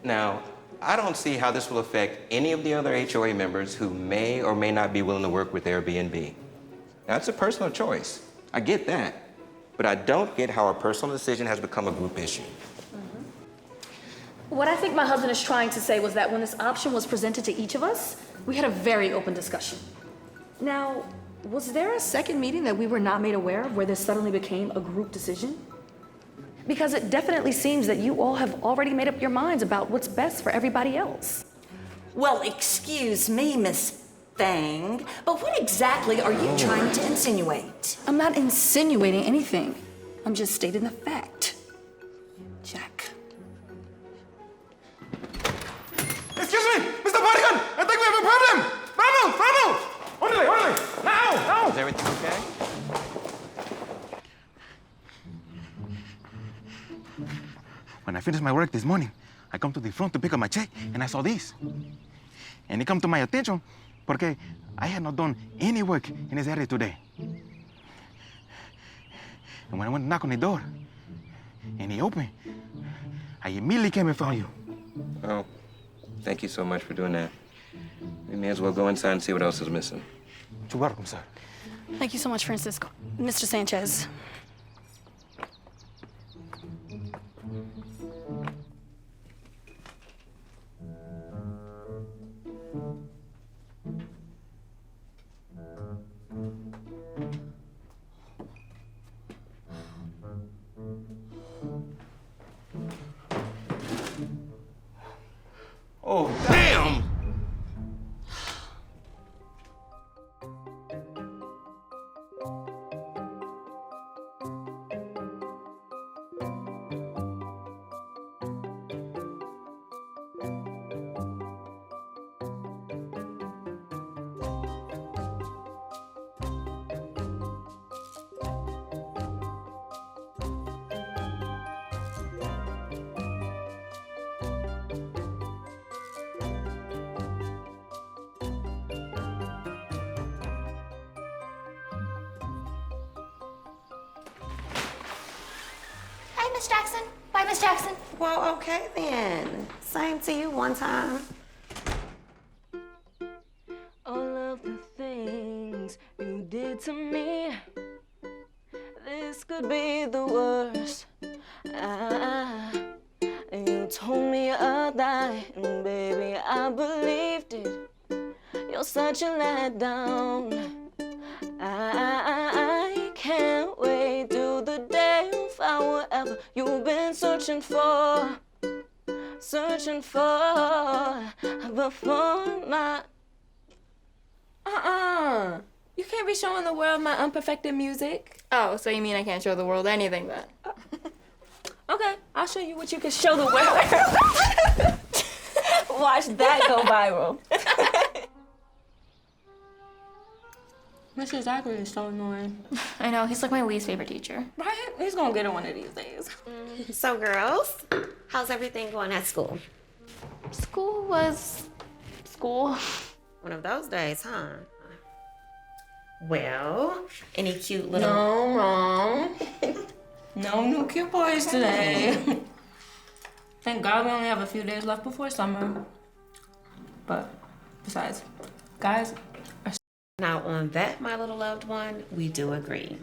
Now, I don't see how this will affect any of the other HOA members who may or may not be willing to work with Airbnb. That's a personal choice. I get that. But I don't get how a personal decision has become a group issue. What I think my husband is trying to say was that when this option was presented to each of us, we had a very open discussion. Now, was there a second meeting that we were not made aware of where this suddenly became a group decision? Because it definitely seems that you all have already made up your minds about what's best for everybody else. Well, excuse me, Miss Fang, but what exactly are you trying to insinuate? I'm not insinuating anything. I'm just stating the fact. Jack. Excuse me, Mr. Bodygun! I think we have a problem! Vamos! Orderly! Now! Is everything okay? When I finished my work this morning, I come to the front to pick up my check, and I saw this. And it come to my attention porque I had not done any work in this area today. And when I went to knock on the door, and he opened, I immediately came and found you. Oh, thank you so much for doing that. We may as well go inside and see what else is missing. You're welcome, sir. Thank you so much, Francisco. Mr. Sanchez. Oh, damn! Miss Jackson. Bye, Miss Jackson. Well, okay then. Same to you one time. All of the things you did to me, this could be the worst. You told me a lie, and baby, I believed it. You're such a letdown. I can't wait till the day you find whatever you've been searching for before my... You can't be showing the world my unperfected music. Oh, so you mean I can't show the world anything then? Okay, I'll show you what you can show the world. Watch that go viral. Mr. Zachary is so annoying. I know, he's like my least favorite teacher. Right? He's gonna get it one of these days. So, girls, how's everything going at school? School was school. One of those days, huh? Well, any cute little... No, Mom. No new cute boys today. Thank God we only have a few days left before summer. But besides, guys are Now, on that, my little loved one, we do agree.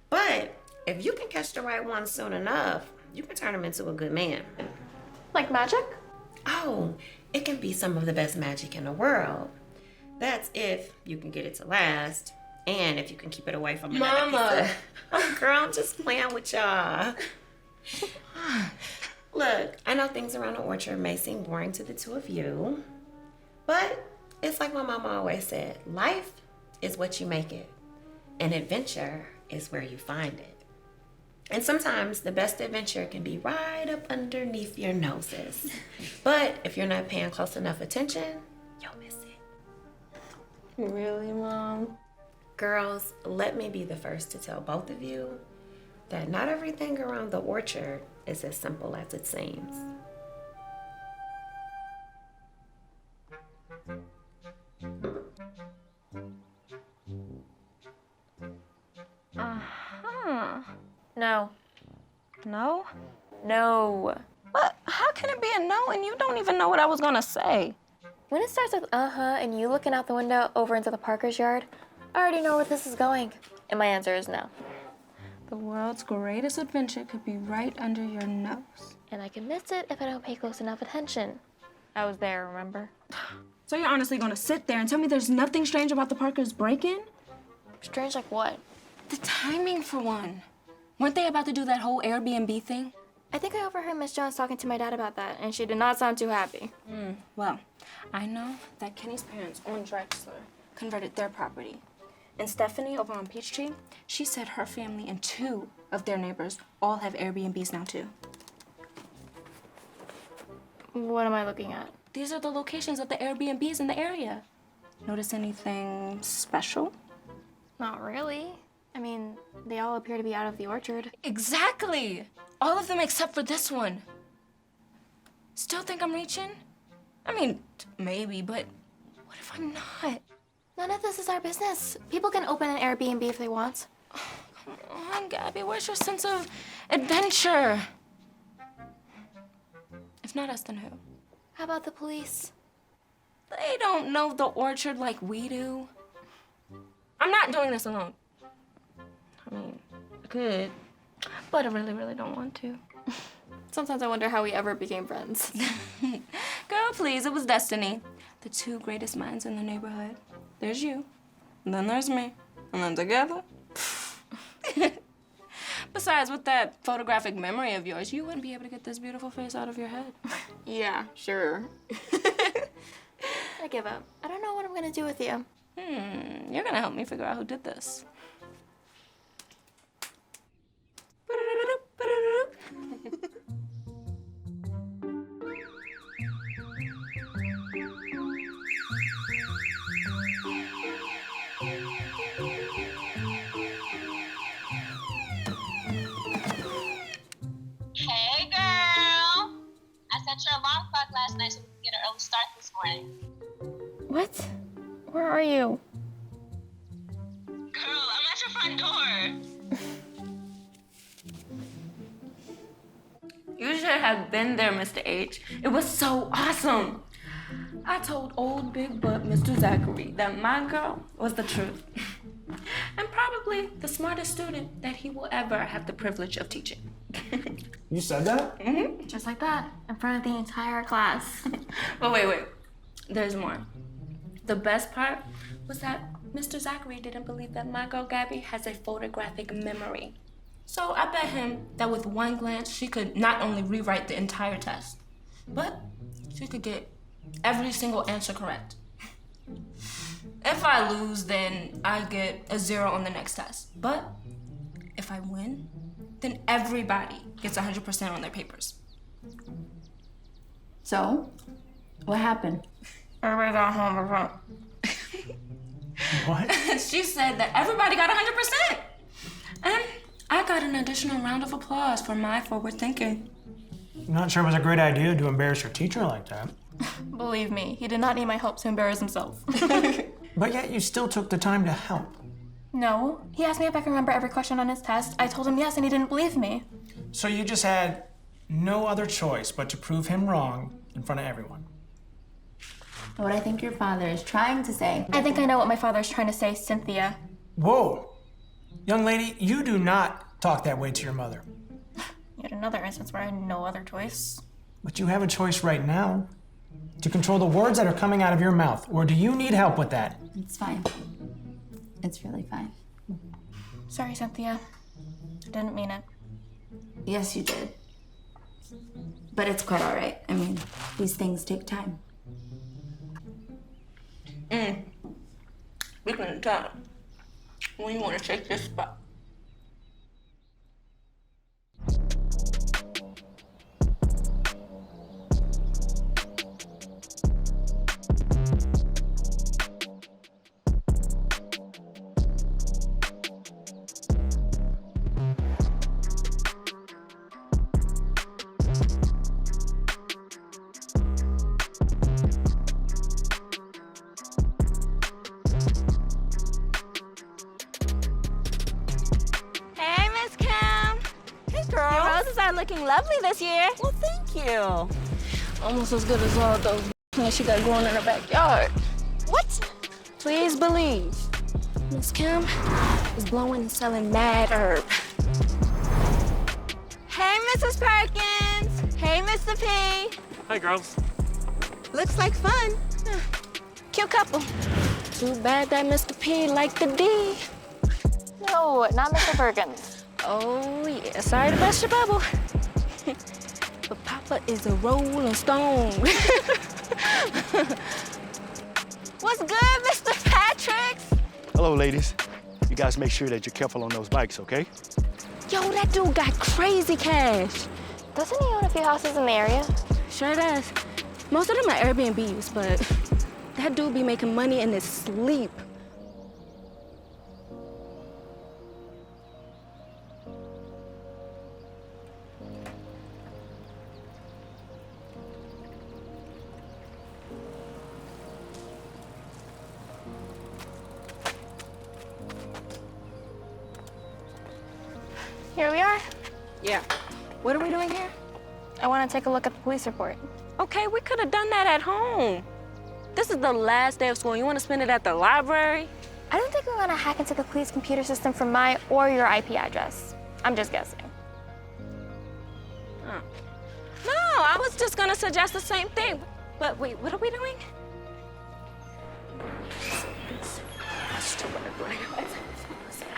But if you can catch the right one soon enough, you can turn him into a good man. Like magic? Oh, it can be some of the best magic in the world. That's if you can get it to last, and if you can keep it away from another Mama. piece of... Oh, girl, I'm just playing with y'all. Look, I know things around the orchard may seem boring to the two of you, but it's like my mama always said, life is what you make it, and adventure is where you find it. And sometimes the best adventure can be right up underneath your noses. But if you're not paying close enough attention, you'll miss it. really, Mom. Girls, let me be the first to tell both of you that not everything around the orchard is as simple as it seems. No. No? No. But how can it be a no and you don't even know what I was gonna say? When it starts with and you looking out the window over into the Parker's yard, I already know where this is going. And my answer is no. The world's greatest adventure could be right under your nose. And I can miss it if I don't pay close enough attention. I was there, remember? So you're honestly gonna sit there and tell me there's nothing strange about the Parker's break-in? Strange like what? The timing, for one. Weren't they about to do that whole Airbnb thing? I think I overheard Miss Jones talking to my dad about that, and she did not sound too happy. Well, I know that Kenny's parents own Drexler converted their property. And Stephanie over on Peachtree, she said her family and 2 of their neighbors all have Airbnbs now too. What am I looking at? These are the locations of the Airbnbs in the area. Notice anything special? Not really. I mean, they all appear to be out of the orchard. Exactly! All of them except for this one. Still think I'm reaching? I mean, maybe, but what if I'm not? None of this is our business. People can open an Airbnb if they want. Come on, Gabby, where's your sense of adventure? If not us, then who? How about the police? They don't know the orchard like we do. I'm not doing this alone. I mean, I could, but I really, really don't want to. Sometimes I wonder how we ever became friends. Girl, please, it was destiny. The 2 greatest minds in the neighborhood. There's you, and then there's me, and then together. Besides, with that photographic memory of yours, you wouldn't be able to get this beautiful face out of your head. Yeah, sure. I give up. I don't know what I'm gonna do with you. You're gonna help me figure out who did this. Hey, girl. I set your alarm clock last night so we could get an early start this morning. What? Where are you? Girl, I'm at your front door. You should have been there, Mr. H. It was so awesome. I told old big butt Mr. Zachary that my girl was the truth. And probably the smartest student that he will ever have the privilege of teaching. You said that? Just like that, in front of the entire class. But wait. There's more. The best part was that Mr. Zachary didn't believe that my girl Gabby has a photographic memory. So I bet him that with one glance, she could not only rewrite the entire test, but she could get every single answer correct. If I lose, then I get a 0 on the next test. But if I win, then everybody gets 100% on their papers. So, What happened? Everybody got home. What? She said that everybody got 100%. And I got an additional round of applause for my forward thinking. I'm not sure it was a great idea to embarrass your teacher like that. Believe me, he did not need my help to embarrass himself. But yet you still took the time to help. No, he asked me if I can remember every question on his test. I told him yes, and he didn't believe me. So you just had no other choice but to prove him wrong in front of everyone. What I think your father is trying to say. I think I know what my father's trying to say, Cynthia. Whoa! Young lady, you do not talk that way to your mother. Yet another instance where I had no other choice. But you have a choice right now to control the words that are coming out of your mouth. Or do you need help with that? It's fine. It's really fine. Sorry, Cynthia. I didn't mean it. Yes, you did. But it's quite all right. I mean, these things take time. We can talk when you want to take this spot. Hey, Miss Kim. Hey, girl. Your roses are looking lovely this year. Well, thank you. Almost as good as all those plants she got growing in her backyard. What? Please believe, Miss Kim is blowing and selling mad herb. Hey, Mrs. Perkins. Hey, Mr. P. Hi, girls. Looks like fun. Cute couple. Too bad that Mr. P liked the D. No, not Mr. Perkins. Oh, yeah. Sorry to bust your bubble. But Papa is a rolling stone. What's good, Mr. Patrick? Hello, ladies. You guys make sure that you're careful on those bikes, okay? Yo, that dude got crazy cash. Doesn't he own a few houses in the area? Sure does. Most of them are Airbnbs, but that dude be making money in his sleep. Here we are. Yeah. What are we doing here? I want to take a look at the police report. Okay, we could have done that at home. This is the last day of school. You want to spend it at the library? I don't think we want to hack into the police computer system from my or your IP address. I'm just guessing. Oh. No, I was just going to suggest the same thing. But wait, what are we doing?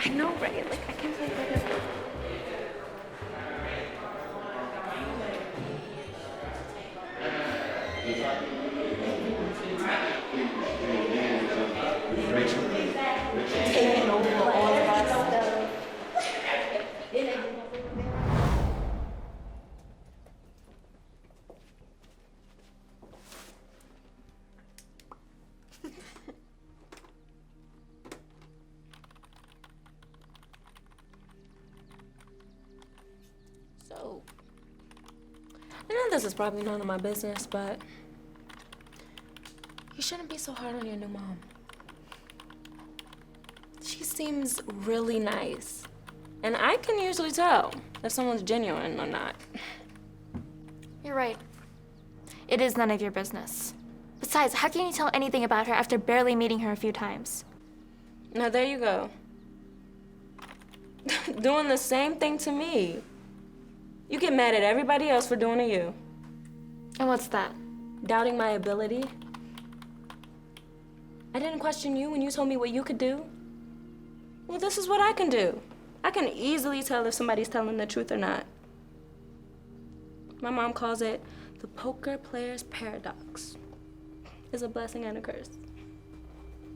I know, right? Like, I can't believe it. Taking over all of our stuff. So, I know this is probably none of my business, but you shouldn't be so hard on your new mom. She seems really nice, and I can usually tell if someone's genuine or not. You're right. It is none of your business. Besides, how can you tell anything about her after barely meeting her a few times? Now, there you go. Doing the same thing to me. You get mad at everybody else for doing to you. And what's that? Doubting my ability. I didn't question you when you told me what you could do. Well, this is what I can do. I can easily tell if somebody's telling the truth or not. My mom calls it the poker player's paradox. It's a blessing and a curse.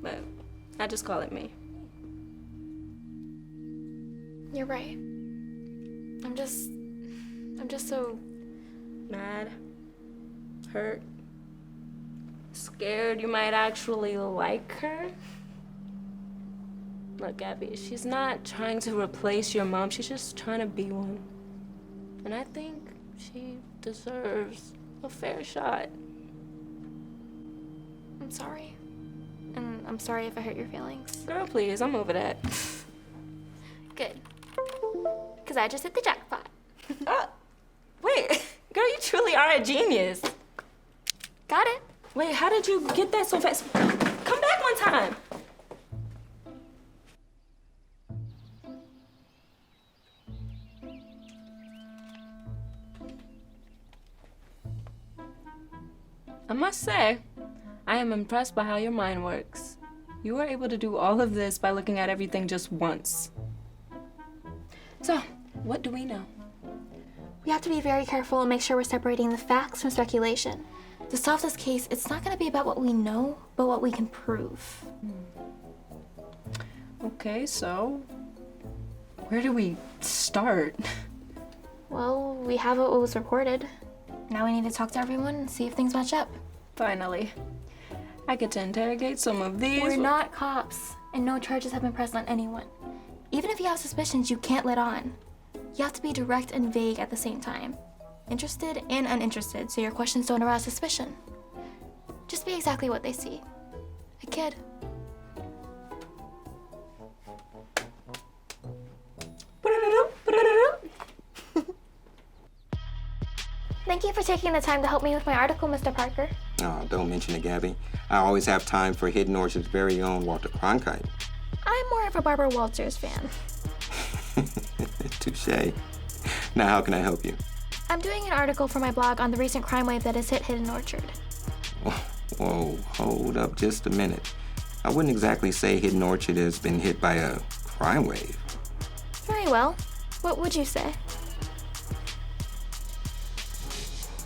But I just call it me. You're right. I'm just so... Mad, hurt, Scared you might actually like her? Look, Gabby, she's not trying to replace your mom. She's just trying to be one. And I think she deserves a fair shot. I'm sorry. And I'm sorry if I hurt your feelings. Girl, please, I'm over that. Good. Because I just hit the jackpot. Wait, girl, you truly are a genius. Got it. Wait, how did you get that so fast? Come back one time. I must say, I am impressed by how your mind works. You were able to do all of this by looking at everything just once. So, what do we know? We have to be very careful and make sure we're separating the facts from speculation. To solve this case, it's not going to be about what we know, but what we can prove. Okay, so where do we start? Well, we have what was reported. Now we need to talk to everyone and see if things match up. Finally, I get to interrogate some of these. We're not cops, and no charges have been pressed on anyone. Even if you have suspicions, you can't let on. You have to be direct and vague at the same time. Interested and uninterested, so your questions don't arouse suspicion. Just be exactly what they see. A kid. Thank you for taking the time to help me with my article, Mr. Parker. Oh, don't mention it, Gabby. I always have time for Hidden Orchard's very own Walter Cronkite. I'm more of a Barbara Walters fan. Touche. Now, how can I help you? I'm doing an article for my blog on the recent crime wave that has hit Hidden Orchard. Whoa, hold up just a minute. I wouldn't exactly say Hidden Orchard has been hit by a crime wave. Very well. What would you say?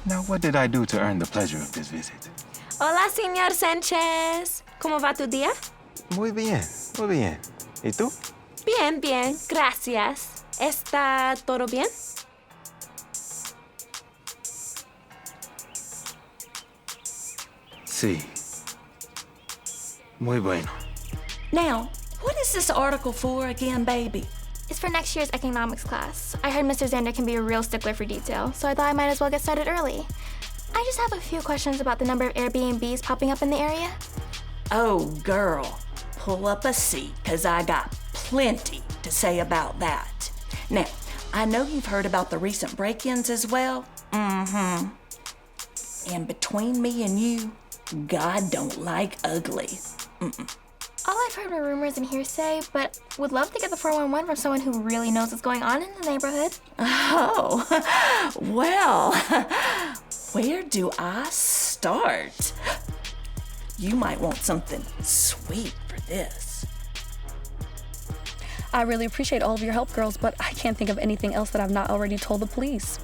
Now, what did I do to earn the pleasure of this visit? Hola, señor Sánchez. ¿Cómo va tu día? Muy bien, muy bien. ¿Y tú? Bien, bien, gracias. ¿Está todo bien? Sí. Muy bueno. Now, what is this article for again, baby? It's for next year's economics class. I heard Mr. Zander can be a real stickler for detail, so I thought I might as well get started early. I just have a few questions about the number of Airbnbs popping up in the area. Oh, girl, pull up a seat, 'cause I got plenty to say about that. Now, I know you've heard about the recent break-ins as well. Mm-hmm. And between me and you, God don't like ugly. Mm-mm. All I've heard were rumors and hearsay, but would love to get the 411 from someone who really knows what's going on in the neighborhood. Oh, well, where do I start? You might want something sweet for this. I really appreciate all of your help, girls, but I can't think of anything else that I've not already told the police.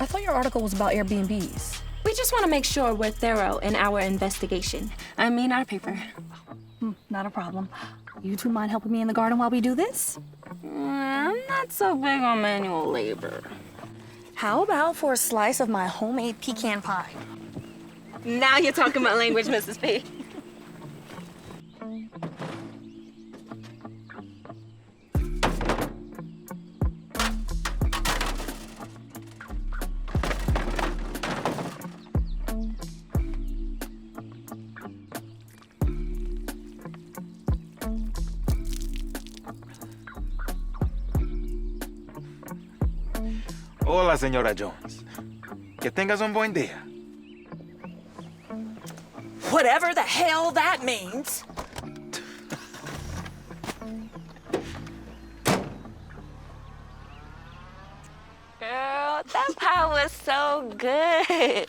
I thought your article was about Airbnbs. We just want to make sure we're thorough in our investigation. I mean, our paper. Not a problem. You two mind helping me in the garden while we do this? I'm not so big on manual labor. How about for a slice of my homemade pecan pie? Now you're talking my language, Mrs. P. Hola, señora Jones. Que tengas un buen día. Whatever the hell that means. Girl, that pie was so good.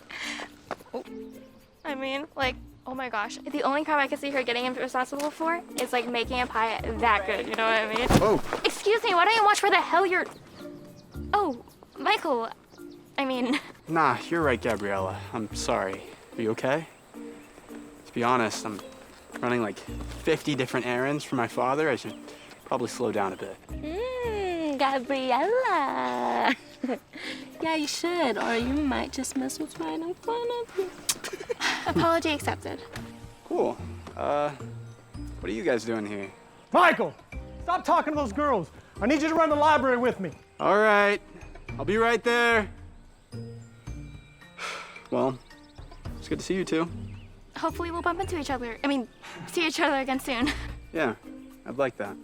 I mean, like, oh my gosh. The only crime I can see her getting responsible for is like making a pie that good, you know what I mean? Oh. Excuse me, why don't you watch where the hell you're... Oh, Michael, I mean... Nah, you're right, Gabriella. I'm sorry. Are you okay? To be honest, I'm running like 50 different errands for my father. I should probably slow down a bit. Gabriella. Yeah, you should, or you might just miss what's right in front of you. Apology accepted. Cool. What are you guys doing here? Michael, stop talking to those girls. I need you to run the library with me. All right. I'll be right there. Well, it's good to see you two. Hopefully we'll bump into each other. I mean, see each other again soon. Yeah, I'd like that.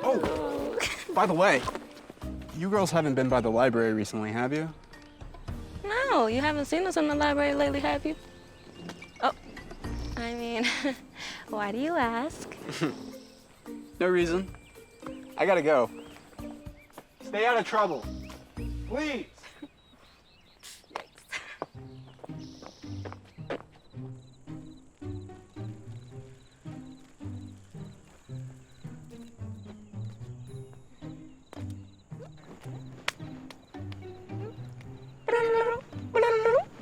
Oh, by the way, you girls haven't been by the library recently, have you? No, you haven't seen us in the library lately, have you? Oh, I mean, why do you ask? No reason. I gotta go. Stay out of trouble. Please.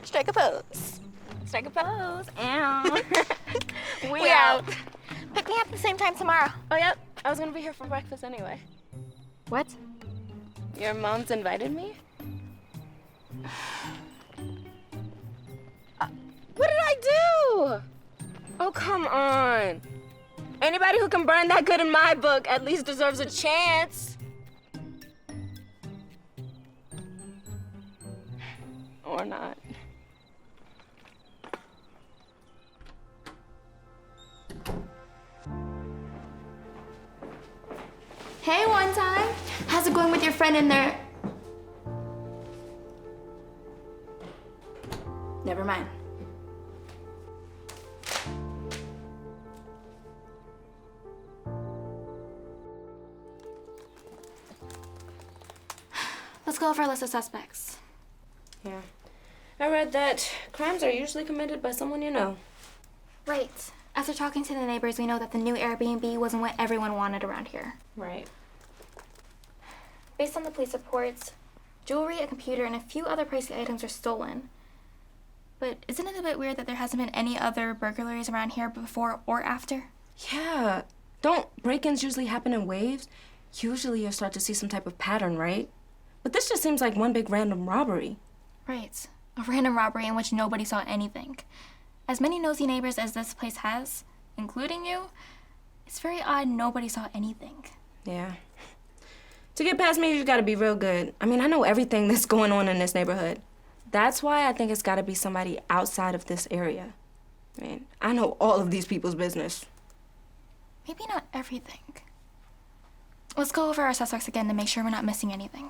Strike a pose. Strike a pose. Ow. We out. Pick me up at the same time tomorrow. Oh, yep. I was gonna be here for breakfast anyway. What? Your mom's invited me? What did I do? Oh, come on. Anybody who can burn that good in my book at least deserves a chance. Or not. Hey, one time. How's it going with your friend in there? Never mind. Let's go over our list of suspects. Yeah. I read that crimes are usually committed by someone you know. Right. After talking to the neighbors, we know that the new Airbnb wasn't what everyone wanted around here. Right. Based on the police reports, jewelry, a computer, and a few other pricey items are stolen. But isn't it a bit weird that there hasn't been any other burglaries around here before or after? Yeah. Don't break-ins usually happen in waves? Usually you'll start to see some type of pattern, right? But this just seems like one big random robbery. Right. A random robbery in which nobody saw anything. As many nosy neighbors as this place has, including you, it's very odd nobody saw anything. Yeah. To get past me, you gotta be real good. I mean, I know everything that's going on in this neighborhood. That's why I think it's gotta be somebody outside of this area. I mean, I know all of these people's business. Maybe not everything. Let's go over our suspects again to make sure we're not missing anything.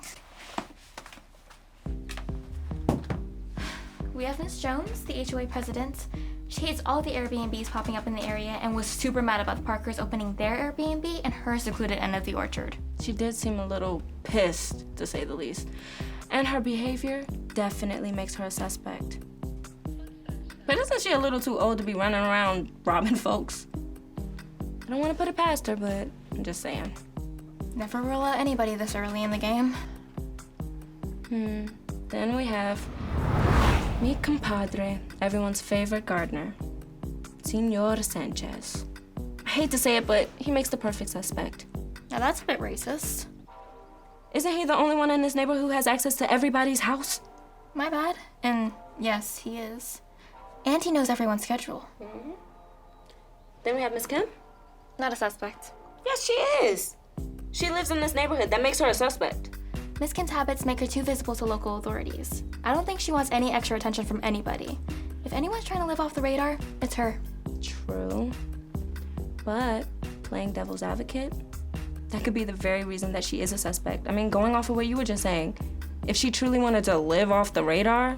We have Miss Jones, the HOA president. She hates all the Airbnbs popping up in the area and was super mad about the Parkers opening their Airbnb and her secluded end of the orchard. She did seem a little pissed, to say the least. And her behavior definitely makes her a suspect. But isn't she a little too old to be running around robbing folks? I don't want to put it past her, but I'm just saying. Never rule out anybody this early in the game. Then we have mi compadre, everyone's favorite gardener, Senor Sanchez. I hate to say it, but he makes the perfect suspect. Now that's a bit racist. Isn't he the only one in this neighborhood who has access to everybody's house? My bad. And yes, he is. And he knows everyone's schedule. Then we have Miss Kim. Not a suspect. Yes, she is. She lives in this neighborhood. That makes her a suspect. Miss Kim's habits make her too visible to local authorities. I don't think she wants any extra attention from anybody. If anyone's trying to live off the radar, it's her. True. But playing devil's advocate, that could be the very reason that she is a suspect. I mean, going off of what you were just saying, if she truly wanted to live off the radar,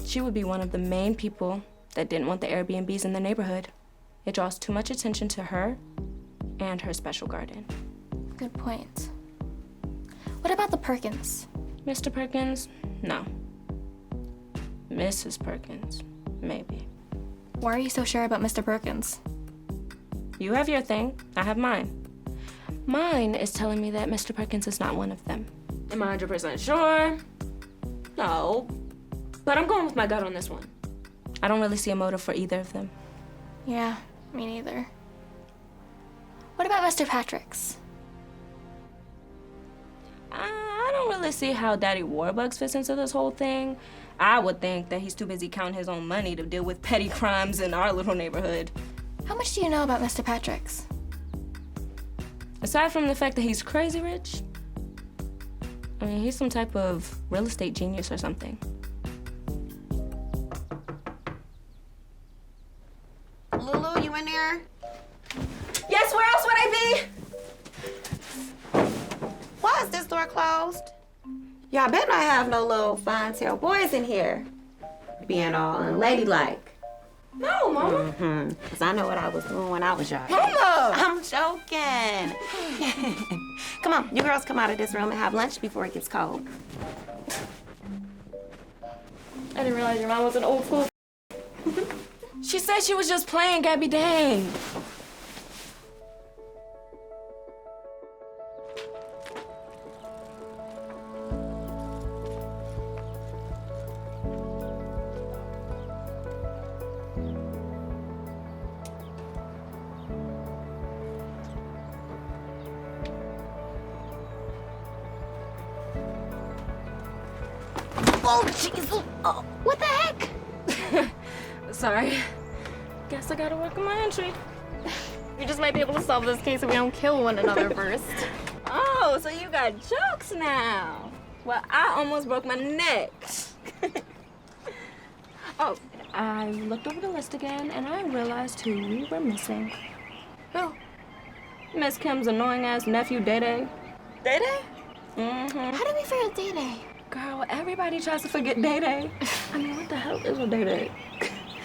she would be one of the main people that didn't want the Airbnbs in the neighborhood. It draws too much attention to her and her special garden. Good point. What about the Perkins? Mr. Perkins? No. Mrs. Perkins? Maybe. Why are you so sure about Mr. Perkins? You have your thing, I have mine. Mine is telling me that Mr. Perkins is not one of them. Am I 100% sure? No. But I'm going with my gut on this one. I don't really see a motive for either of them. Yeah, me neither. What about Mr. Patrick's? I don't really really see how Daddy Warbucks fits into this whole thing. I would think that he's too busy counting his own money to deal with petty crimes in our little neighborhood. How much do you know about Mr. Patrick's? Aside from the fact that he's crazy rich, I mean, he's some type of real estate genius or something. Lulu, you in there? Yes, where else would I be? Why is this door closed? Y'all better not have no little fine tail boys in here. Being all unladylike. No, Mama. Because I know what I was doing when I was young. Mama! I'm joking. Come on, you girls come out of this room and have lunch before it gets cold. I didn't realize your mom was an old fool. She said she was just playing, Gabby, dang. Oh, jeez. Oh, what the heck? Sorry. Guess I gotta work on my entry. We just might be able to solve this case if we don't kill one another first. Oh, so you got jokes now. Well, I almost broke my neck. Oh, I looked over the list again and I realized who we were missing. Who? Miss Kim's annoying ass nephew, Day-Day. Day-Day? Mm-hmm. How did we forget Day-Day? Girl, everybody tries to forget Day-Day. I mean, what the hell is with Day-Day?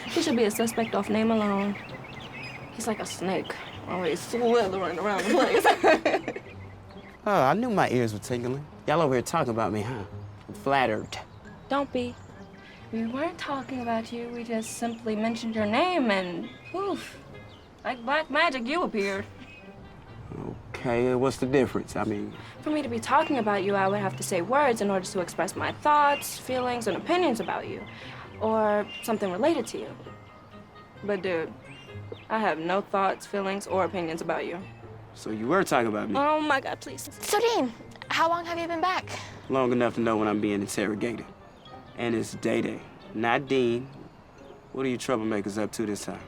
He should be a suspect off name alone. He's like a snake, always slithering around the place. Oh, I knew my ears were tingling. Y'all over here talking about me, huh? I'm flattered. Don't be. We weren't talking about you. We just simply mentioned your name and poof, like black magic, you appeared. Okay, what's the difference? I mean, For me to be talking about you, I would have to say words in order to express my thoughts, feelings, and opinions about you, or something related to you. But dude, I have no thoughts, feelings, or opinions about you. so you were talking about me. Oh my God, please. So, Dean, how long have you been back? Long enough to know when I'm being interrogated. And it's Day-Day, not Dean. What are you troublemakers up to this time?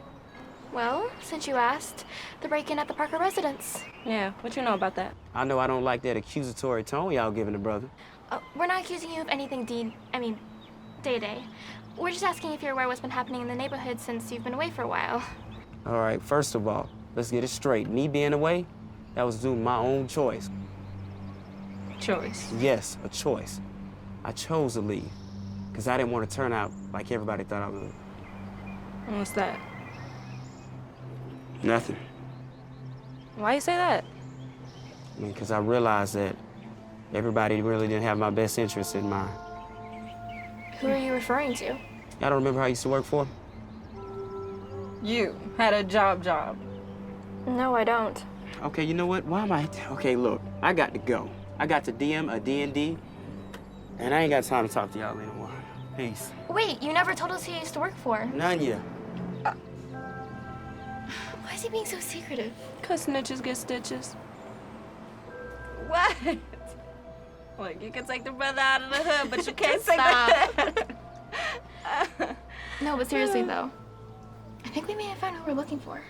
Well, since you asked, the break-in at the Parker residence. Yeah, what you know about that? I know I don't like that accusatory tone y'all giving the brother. We're not accusing you of anything, Dean. I mean, Day-Day. We're just asking if you're aware what's been happening in the neighborhood since you've been away for a while. All right, first of all, let's get it straight. Me being away, that was due to my own choice. Choice? Yes, a choice. I chose to leave because I didn't want to turn out like everybody thought I would. And what's that? Nothing. Why you say that? I mean, because I realized that everybody really didn't have my best interests in mind. Who are you referring to? Y'all don't remember how I used to work for? You had a job. No, I don't. Okay, you know what? Why am I? Okay, look, I got to go. I got to DM a D&D, and I ain't got time to talk to y'all anymore. Peace. Wait, you never told us who you used to work for. None yet. Why is he being so secretive? 'Cause snitches get stitches. What? Look, you can take the brother out of the hood, but you can't take the head. No, but seriously though, I think we may have found who we're looking for.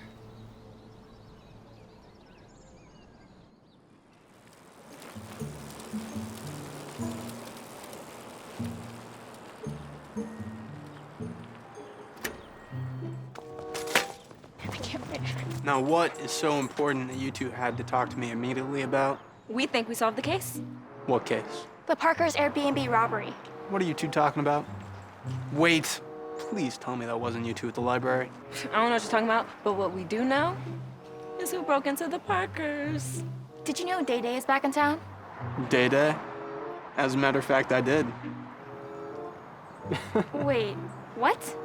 Now, what is so important that you two had to talk to me immediately about? We think we solved the case. What case? The Parker's Airbnb robbery. What are you two talking about? Wait, please tell me that wasn't you two at the library. I don't know what you're talking about, but what we do know is who broke into the Parkers. Did you know Day-Day is back in town? Day-Day? As a matter of fact, I did. Wait, what?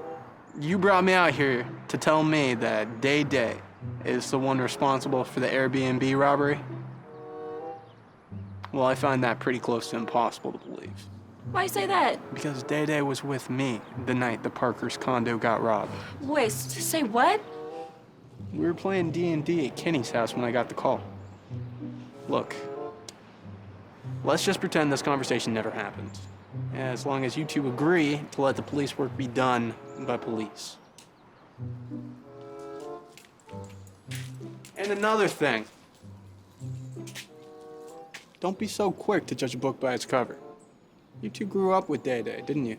You brought me out here to tell me that Day-Day is the one responsible for the Airbnb robbery? Well, I find that pretty close to impossible to believe. Why you say that? Because Day-Day was with me the night the Parker's condo got robbed. Wait, say what? We were playing D&D at Kenny's house when I got the call. Look, let's just pretend this conversation never happened. As long as you two agree to let the police work be done by police. And another thing. Don't be so quick to judge a book by its cover. You two grew up with Day Day, didn't you?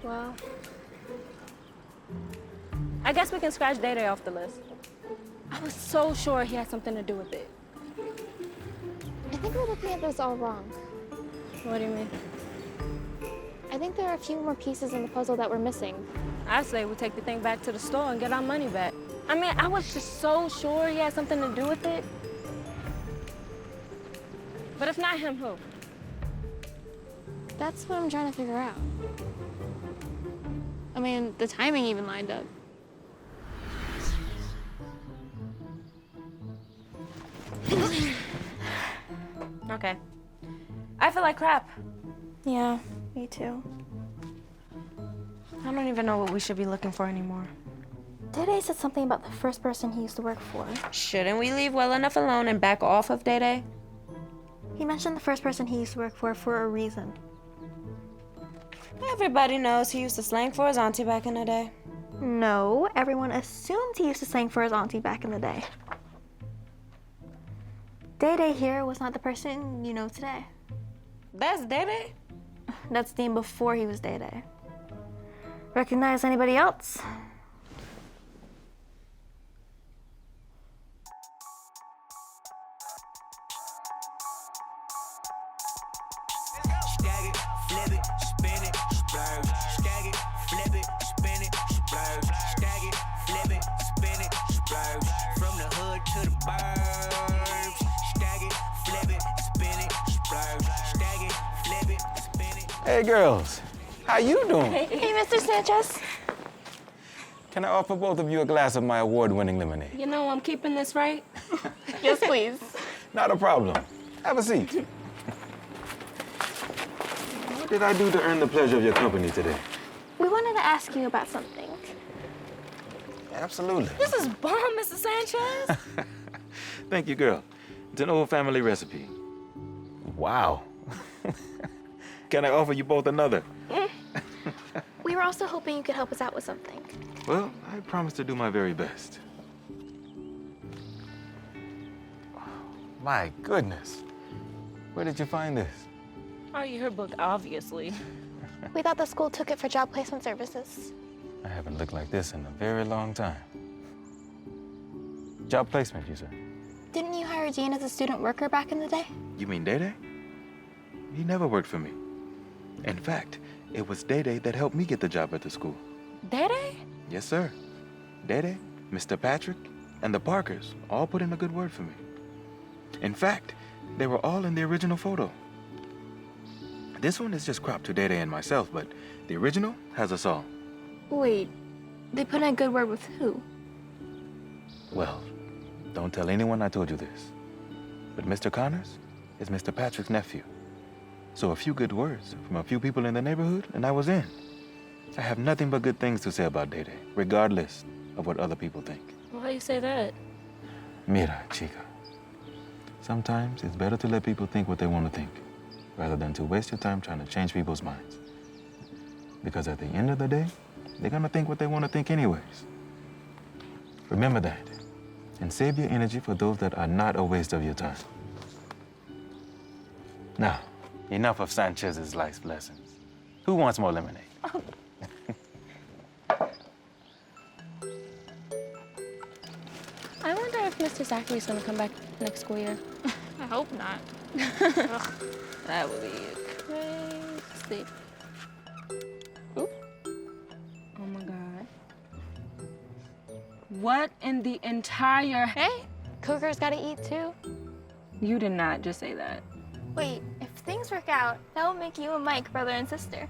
Well, I guess we can scratch Day Day off the list. I was so sure he had something to do with it. I think we're looking at this all wrong. What do you mean? I think there are a few more pieces in the puzzle that we're missing. I say we take the thing back to the store and get our money back. I mean, I was just so sure he had something to do with it. But if not him, who? That's what I'm trying to figure out. I mean, the timing even lined up. Okay. I feel like crap. Yeah, me too. I don't even know what we should be looking for anymore. Day Day said something about the first person he used to work for. Shouldn't we leave well enough alone and back off of Day Day? He mentioned the first person he used to work for a reason. Everybody knows he used to slang for his auntie back in the day. No, everyone assumed he used to slang for his auntie back in the day. Day Day here was not the person you know today. That's Day Day? That's the name before he was Day Day. Recognize anybody else? Hey, girls. How you doing? Hey, Mr. Sanchez. Can I offer both of you a glass of my award-winning lemonade? You know I'm keeping this, right? Yes, please. Not a problem. Have a seat. What did I do to earn the pleasure of your company today? We wanted to ask you about something. Absolutely. This is bomb, Mr. Sanchez. Thank you, girl. It's an old family recipe. Wow. Can I offer you both another? We were also hoping you could help us out with something. Well, I promise to do my very best. My goodness. Where did you find this? Oh, your book, obviously. We thought the school took it for job placement services. I haven't looked like this in a very long time. Job placement, you said? Didn't you hire Gene as a student worker back in the day? You mean Day Day? He never worked for me. In fact, it was Day Day that helped me get the job at the school. Day Day? Yes, sir. Day Day, Mr. Patrick, and the Parkers all put in a good word for me. In fact, they were all in the original photo. This one is just cropped to Day Day and myself, but the original has us all. Wait, they put in a good word with who? Well, don't tell anyone I told you this, but Mr. Connors is Mr. Patrick's nephew. So a few good words from a few people in the neighborhood, and I was in. I have nothing but good things to say about Day Day, regardless of what other people think. Why do you say that? Mira, chica. Sometimes it's better to let people think what they want to think, rather than to waste your time trying to change people's minds. Because at the end of the day, they're gonna think what they want to think anyways. Remember that, and save your energy for those that are not a waste of your time. Now, enough of Sanchez's life lessons. Who wants more lemonade? I wonder if Mr. Zachary's gonna come back next school year. I hope not. That would be crazy. Oop. Oh my God. What in the entire... Hey, Cougars gotta eat too. You did not just say that. Wait, if things work out, that will make you and Mike brother and sister.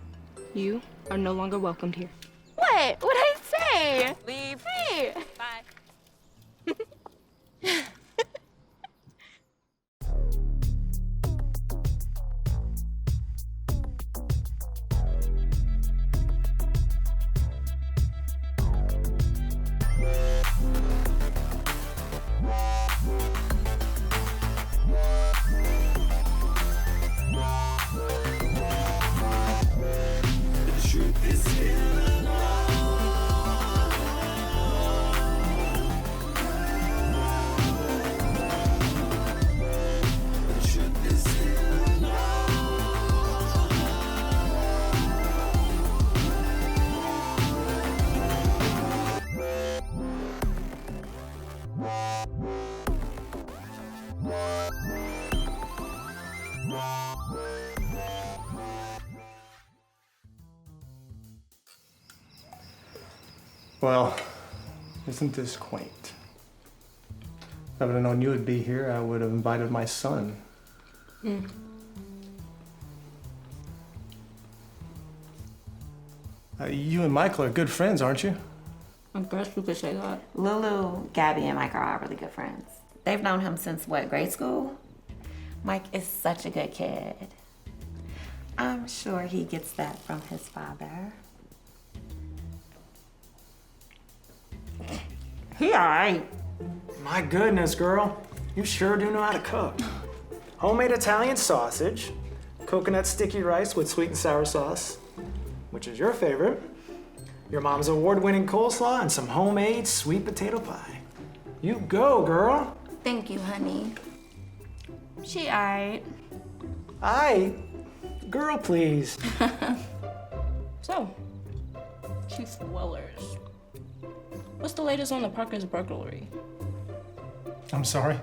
You are no longer welcomed here. What? What'd I say? Leave. Hey. Bye. Well, isn't this quaint? If I would have known you would be here, I would have invited my son. You and Michael are good friends, aren't you? I guess you could say that. Lulu, Gabby, and Mike are all really good friends. They've known him since what, grade school? Mike is such a good kid. I'm sure he gets that from his father. He alright. My goodness, girl. You sure do know how to cook. Homemade Italian sausage, coconut sticky rice with sweet and sour sauce, which is your favorite, your mom's award-winning coleslaw, and some homemade sweet potato pie. You go, girl. Thank you, honey. She alright. Girl, please. So, Chief Wellers, what's the latest on the Parker's burglary? I'm sorry.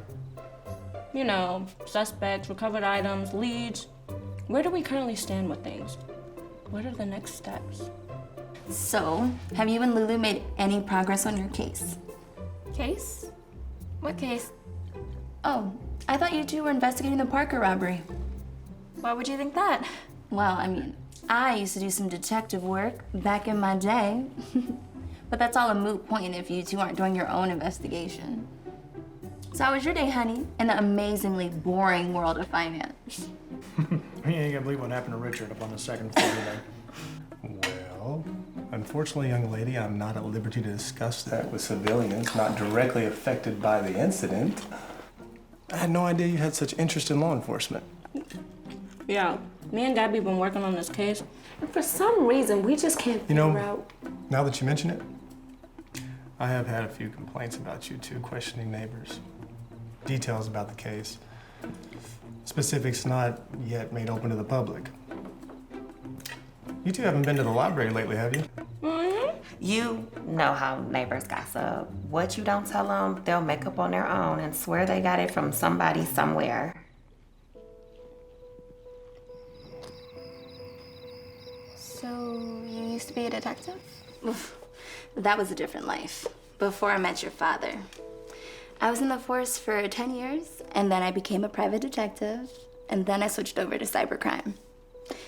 You know, suspects, recovered items, leads. Where do we currently stand with things? What are the next steps? So, have you and Lulu made any progress on your case? Case? What case? Oh, I thought you two were investigating the Parker robbery. Why would you think that? Well, I mean, I used to do some detective work back in my day. But that's all a moot point if you two aren't doing your own investigation. So how was your day, honey, in the amazingly boring world of finance? You ain't gonna believe what happened to Richard up on the second floor today. Well, unfortunately, young lady, I'm not at liberty to discuss that with civilians not directly affected by the incident. I had no idea you had such interest in law enforcement. Yeah, me and Gabby been working on this case, and for some reason, we just can't figure out. Now that you mention it, I have had a few complaints about you two questioning neighbors. Details about the case. Specifics not yet made open to the public. You two haven't been to the library lately, have you? You know how neighbors gossip. What you don't tell them, they'll make up on their own and swear they got it from somebody somewhere. So, you used to be a detective? Oof, that was a different life, before I met your father. I was in the force for 10 years, and then I became a private detective, and then I switched over to cybercrime.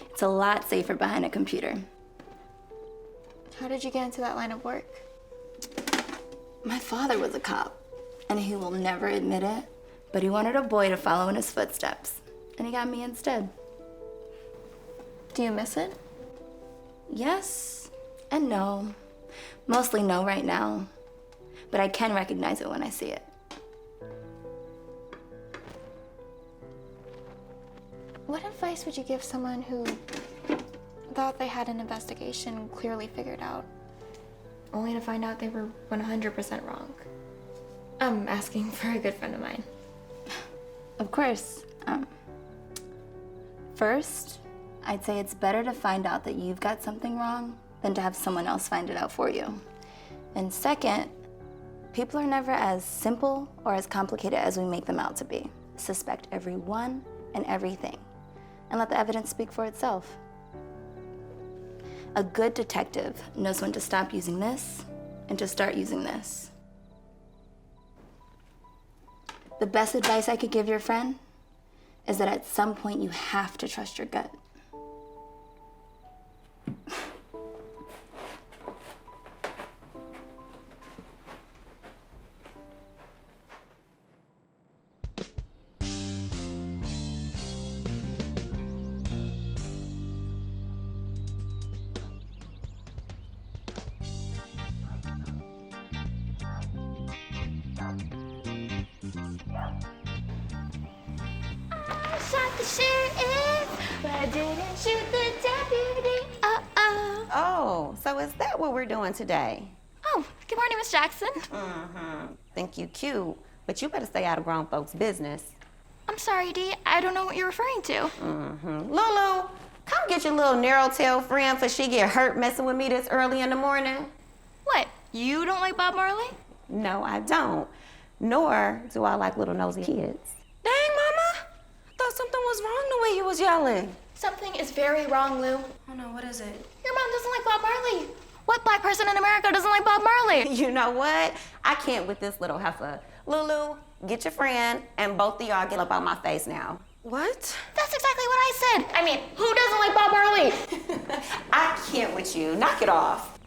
It's a lot safer behind a computer. How did you get into that line of work? My father was a cop, and he will never admit it, but he wanted a boy to follow in his footsteps, and he got me instead. Do you miss it? Yes and no. Mostly no right now, but I can recognize it when I see it. What advice would you give someone who thought they had an investigation clearly figured out, only to find out they were 100% wrong? I'm asking for a good friend of mine. Of course. First, I'd say it's better to find out that you've got something wrong than to have someone else find it out for you. And second, people are never as simple or as complicated as we make them out to be. Suspect everyone and everything, and let the evidence speak for itself. A good detective knows when to stop using this and to start using this. The best advice I could give your friend is that at some point you have to trust your gut. Shot the sheriff, but I didn't shoot the deputy. Oh, so is that what we're doing today? Oh, good morning, Miss Jackson. Think you cute, but you better stay out of grown folks' business. I'm sorry, Dee. I don't know what you're referring to. Lulu, come get your little narrow-tailed friend for she get hurt messing with me this early in the morning. What? You don't like Bob Marley? No, I don't. nor do I like little nosy kids. Dang, Mama! I thought something was wrong the way you was yelling. Something is very wrong, Lou. Oh no, what is it? Your mom doesn't like Bob Marley. What black person in America doesn't like Bob Marley? You know what? I can't with this little heifer. Lulu, get your friend, and both of y'all get up out my face now. What? That's exactly what I said. I mean, who doesn't like Bob Marley? I can't with you. Knock it off.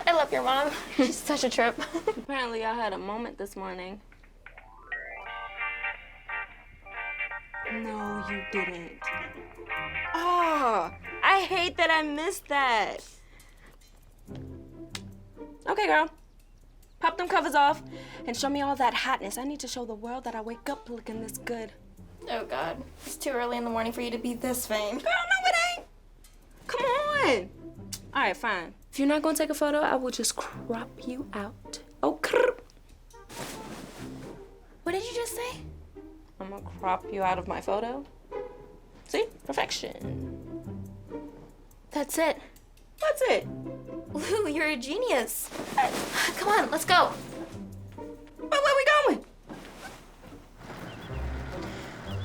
I love your mom. She's such a trip. Apparently, I had a moment this morning. No, you didn't. Oh, I hate that I missed that. Okay, girl. Pop them covers off and show me all that hotness. I need to show the world that I wake up looking this good. Oh, God. It's too early in the morning for you to be this vain. Girl, no, it ain't. Come on. All right, fine. If you're not gonna take a photo, I will just crop you out. Okay. What did you just say? I'm gonna crop you out of my photo. See? Perfection. That's it. That's it. Lou, you're a genius. Come on, let's go. But where we going?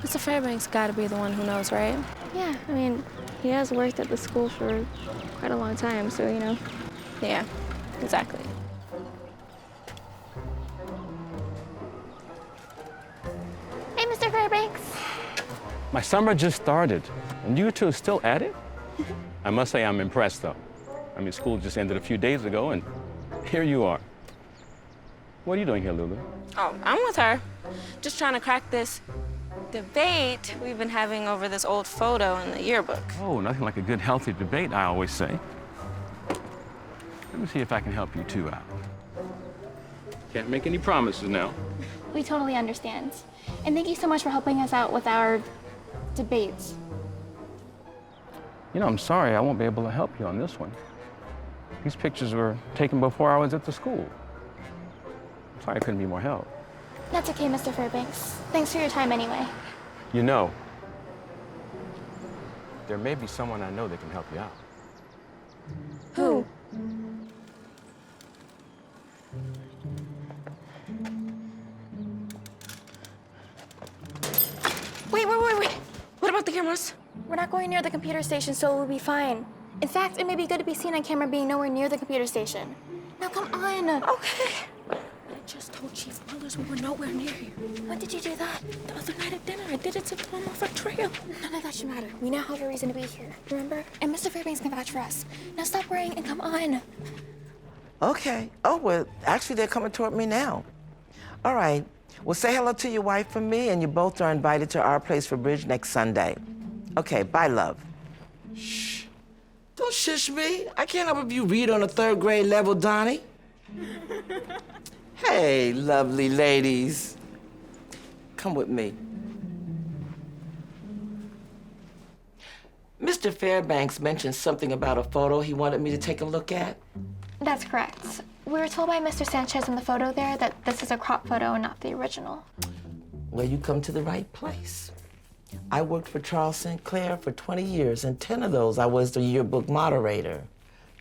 Mr. Fairbanks gotta be the one who knows, right? Yeah, I mean, he has worked at the school for quite a long time, so, you know. Yeah, exactly. Hey, Mr. Fairbanks. My summer just started, and you two are still at it? I must say I'm impressed, though. I mean, school just ended a few days ago, and here you are. What are you doing here, Lulu? Oh, I'm with her. Just trying to crack this debate we've been having over this old photo in the yearbook. Oh, nothing like a good, healthy debate, I always say. Let me see if I can help you two out. Can't make any promises now. We totally understand. And thank you so much for helping us out with our debates. You know, I'm sorry I won't be able to help you on this one. These pictures were taken before I was at the school. I'm sorry I couldn't be more help. That's okay, Mr. Fairbanks. Thanks for your time anyway. You know, there may be someone I know that can help you out. Who? Wait. What about the cameras? We're not going near the computer station, so we'll be fine. In fact, it may be good to be seen on camera being nowhere near the computer station. Now, come on. Okay. I just told Chief Mullers we were nowhere near here. When did you do that? The other night at dinner, I did it to throw him off a trail. None of that should matter. We now have a reason to be here, remember? And Mr. Fairbanks can vouch for us. Now stop worrying and come on. Okay. Oh, well, actually, they're coming toward me now. All right. Well, say hello to your wife from me, and you both are invited to our place for bridge next Sunday. Okay, bye, love. Shh. Don't shush me. I can't help if you read on a third grade level, Donnie. Hey, lovely ladies. Come with me. Mr. Fairbanks mentioned something about a photo he wanted me to take a look at. That's correct. We were told by Mr. Sanchez in the photo there that this is a crop photo and not the original. Well, you come to the right place. I worked for Charles St. Clair for 20 years, and 10 of those I was the yearbook moderator.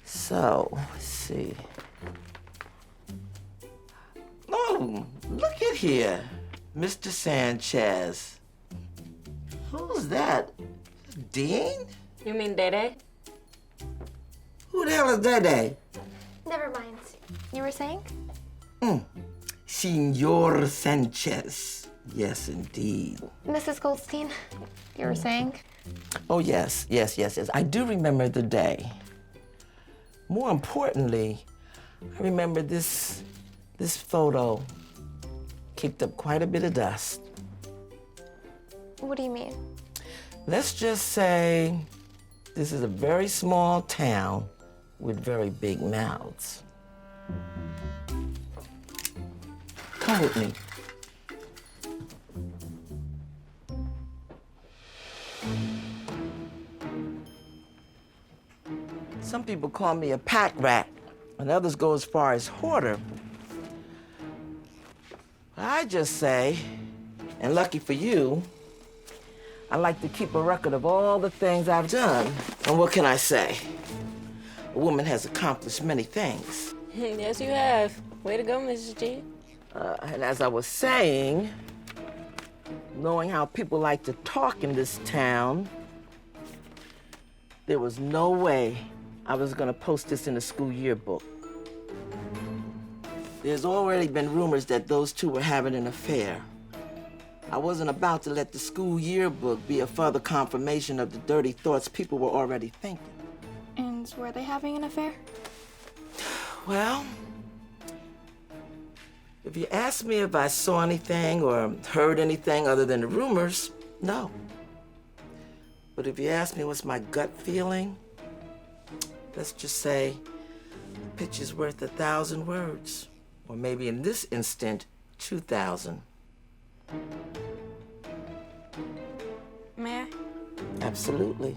So, let's see. Oh, look at here, Mr. Sanchez. Who's that? Dean? You mean Dede? Who the hell is Dede? Never mind. You were saying? Senor Sanchez. Yes, indeed. Mrs. Goldstein, you were saying? Oh, yes. I do remember the day. More importantly, I remember this photo kicked up quite a bit of dust. What do you mean? Let's just say this is a very small town with very big mouths. Come with me. Some people call me a pack rat, and others go as far as hoarder. I just say, and lucky for you, I like to keep a record of all the things I've done. And what can I say? a woman has accomplished many things. Yes, you have. Way to go, Mrs. G. And as I was saying, knowing how people like to talk in this town, there was no way I was gonna post this in the school yearbook. There's already been rumors that those two were having an affair. I wasn't about to let the school yearbook be a further confirmation of the dirty thoughts people were already thinking. And were they having an affair? Well, if you ask me if I saw anything or heard anything other than the rumors, no. But if you ask me what's my gut feeling, let's just say a picture's worth 1,000 words. Or maybe in this instant, 2,000. May I? Absolutely.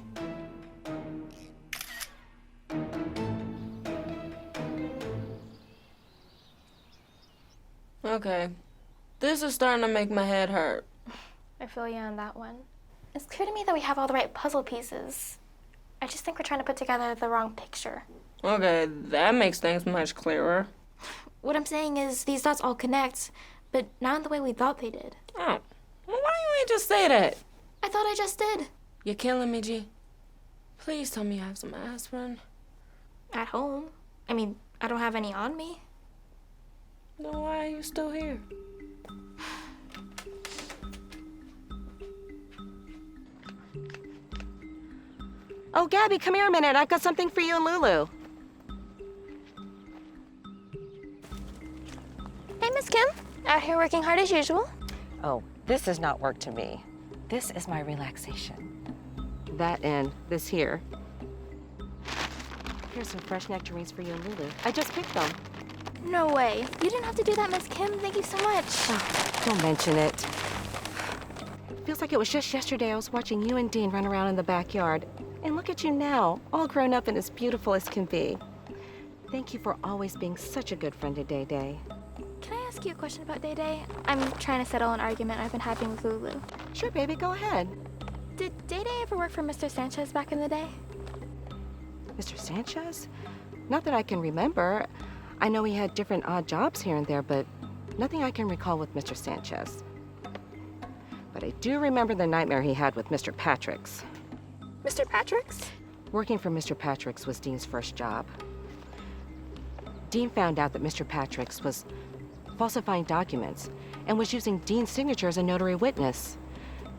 Okay. This is starting to make my head hurt. I feel you on that one. It's clear to me that we have all the right puzzle pieces. I just think we're trying to put together the wrong picture. Okay, that makes things much clearer. What I'm saying is these dots all connect, but not in the way we thought they did. Oh, well, why you ain't just say that? I thought I just did. You're killing me, G. Please tell me you have some aspirin. At home. I mean, I don't have any on me. Then why are you still here? Oh, Gabby, come here a minute. I've got something for you and Lulu. Hey, Miss Kim. Out here working hard as usual. Oh, this is not work to me. This is my relaxation. That and this here. Here's some fresh nectarines for you and Lulu. I just picked them. No way. You didn't have to do that, Miss Kim. Thank you so much. Oh, don't mention it. Feels like it was just yesterday I was watching you and Dean run around in the backyard. And look at you now, all grown up and as beautiful as can be. Thank you for always being such a good friend to Day Day. Can I ask you a question about Day Day? I'm trying to settle an argument I've been having with Lulu. Sure, baby, go ahead. Did Day Day ever work for Mr. Sanchez back in the day? Mr. Sanchez? Not that I can remember. I know he had different odd jobs here and there, but nothing I can recall with Mr. Sanchez. But I do remember the nightmare he had with Mr. Patrick's. Mr. Patrick's? Working for Mr. Patrick's was Dean's first job. Dean found out that Mr. Patrick's was falsifying documents and was using Dean's signature as a notary witness.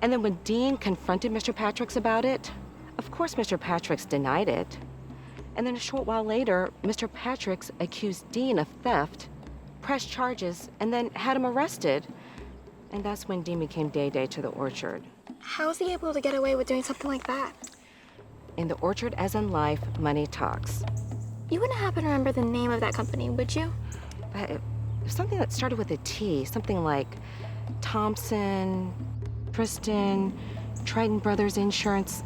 And then when Dean confronted Mr. Patrick's about it, of course Mr. Patrick's denied it. And then a short while later, Mr. Patrick's accused Dean of theft, pressed charges, and then had him arrested. And that's when Dean became Day Day to the Orchard. How is he able to get away with doing something like that? In the Orchard, as in life, money talks. You wouldn't happen to remember the name of that company, would you? It was something that started with a T, something like Thompson, Tristan, Triton Brothers Insurance,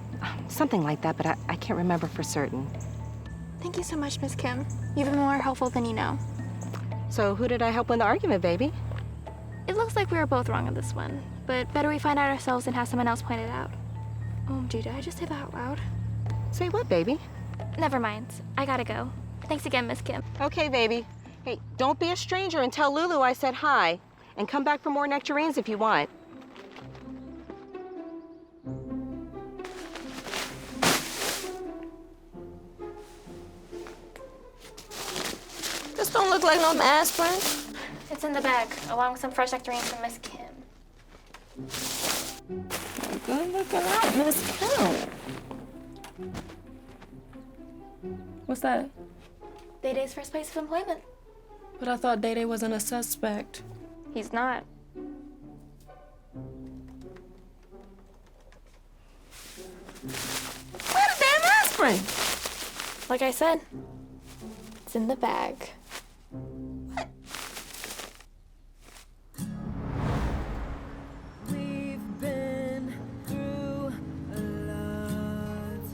something like that, but I can't remember for certain. Thank you so much, Miss Kim. You've been more helpful than you know. So who did I help win the argument, baby? It looks like we were both wrong on this one, but better we find out ourselves than have someone else point it out. OMG, did I just say that out loud? Say what, baby? Never mind. I gotta go. Thanks again, Miss Kim. Okay, baby. Hey, don't be a stranger and tell Lulu I said hi. And come back for more nectarines if you want. This don't look like no aspirin. It's in the bag, along with some fresh nectarines from Miss Kim. Good looking out, Miss Kim. What's that? Day Day's first place of employment. But I thought Day Day wasn't a suspect. He's not. Where the damn aspirin? Like I said, it's in the bag. We've been through a lot.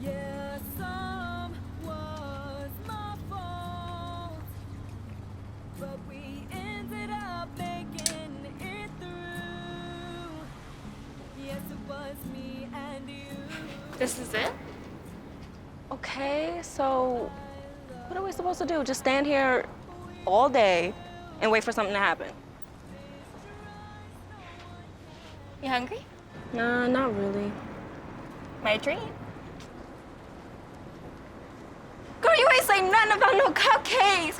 Yeah, some was my fault, but we ended up making it through. Yes, it was me and you. This is it? Okay. Okay, so what are we supposed to do? Just stand here all day and wait for something to happen? You hungry? Nah, not really. My treat. Girl, you ain't say nothing about no cupcakes.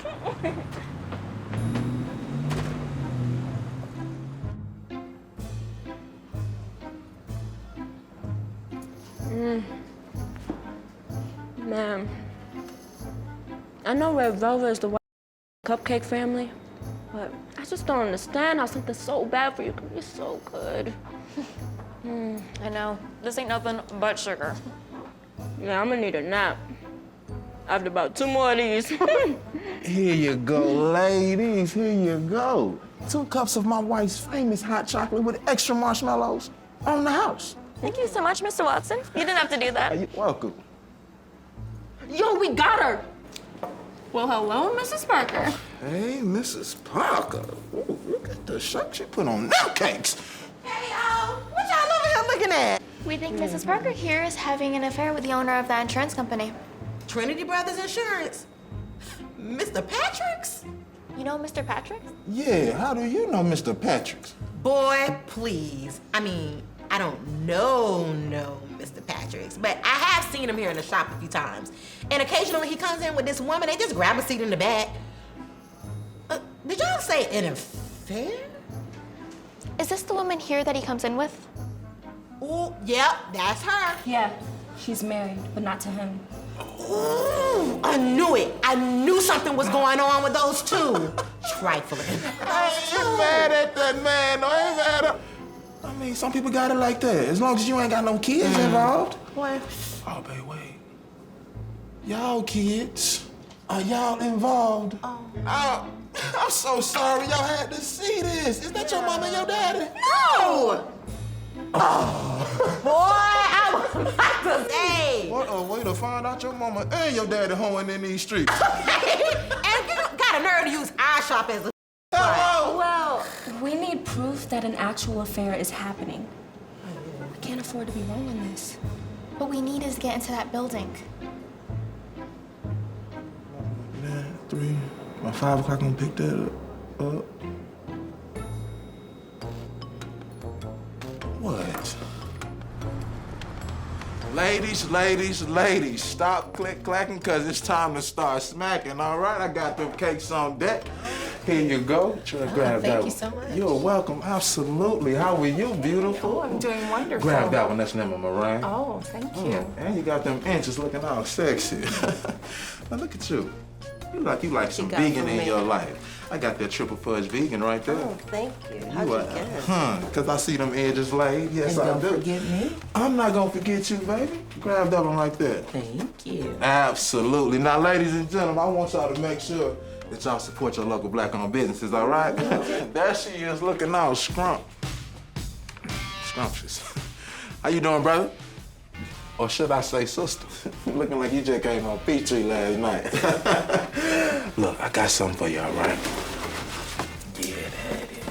Man, I know Red Velvet is the white cupcake family, but I just don't understand how something so bad for you can be so good. I know. This ain't nothing but sugar. Yeah, I'm gonna need a nap after about 2 more of these. Here you go, ladies. Here you go. 2 cups of my wife's famous hot chocolate with extra marshmallows on the house. Thank you so much, Mr. Watson. You didn't have to do that. You're welcome. Yo, we got her. Well, hello, Mrs. Parker. Hey, Mrs. Parker. Ooh, look at the shirt she put on them cakes. Hey, y'all. What y'all over here looking at? We think Mrs. Parker here is having an affair with the owner of that insurance company. Trinity Brothers Insurance. Mr. Patrick's? You know Mr. Patrick's? Yeah, how do you know Mr. Patrick's? Boy, please. I mean, I don't know Mr. Patrick's, but I have seen him here in the shop a few times. And occasionally he comes in with this woman, they just grab a seat in the back. Did y'all say an affair? Is this the woman here that he comes in with? Oh, yep, that's her. Yeah, she's married, but not to him. Ooh, I knew it. I knew something was going on with those two. Trifling. I ain't mad at that man. I ain't mad at... I mean, some people got it like that. As long as you ain't got no kids involved. What? Oh, baby, wait. Y'all kids, are y'all involved? Oh. I'm so sorry y'all had to see this. Is that your mama and your daddy? No! Oh. Boy, I was about to say. What a way to find out your mama and your daddy hoeing in these streets. And you got a nerve to use our shop as a Well, we need proof that an actual affair is happening. We can't afford to be wrong on this. What we need is to get into that building. 3, by 5 o'clock, I'm gonna pick that up. What? Ladies, stop click-clacking, because it's time to start smacking, all right? I got them cakes on deck. Here you go. Try to grab that thank one. you so much. You're welcome, absolutely. How are you, beautiful? Oh, I'm doing wonderful. Grab that one, that's number meringue. Oh, thank you. And you got them inches looking all sexy. Now look at you. You like some got vegan some in man. your life. I got that triple fudge vegan right there. Oh, thank you. How'd you guess? Because I see them edges laid. Yes, And I don't do. forget me. I'm not going to forget you, baby. Grab that one right there. Thank you. Absolutely. Now, ladies and gentlemen, I want y'all to make sure that y'all support your local black-owned businesses, all right? There she is looking all scrumptious. How you doing, brother? Or should I say sister? Looking like you just came on Peachtree last night. Look, I got something for you, all right? Yeah, that is.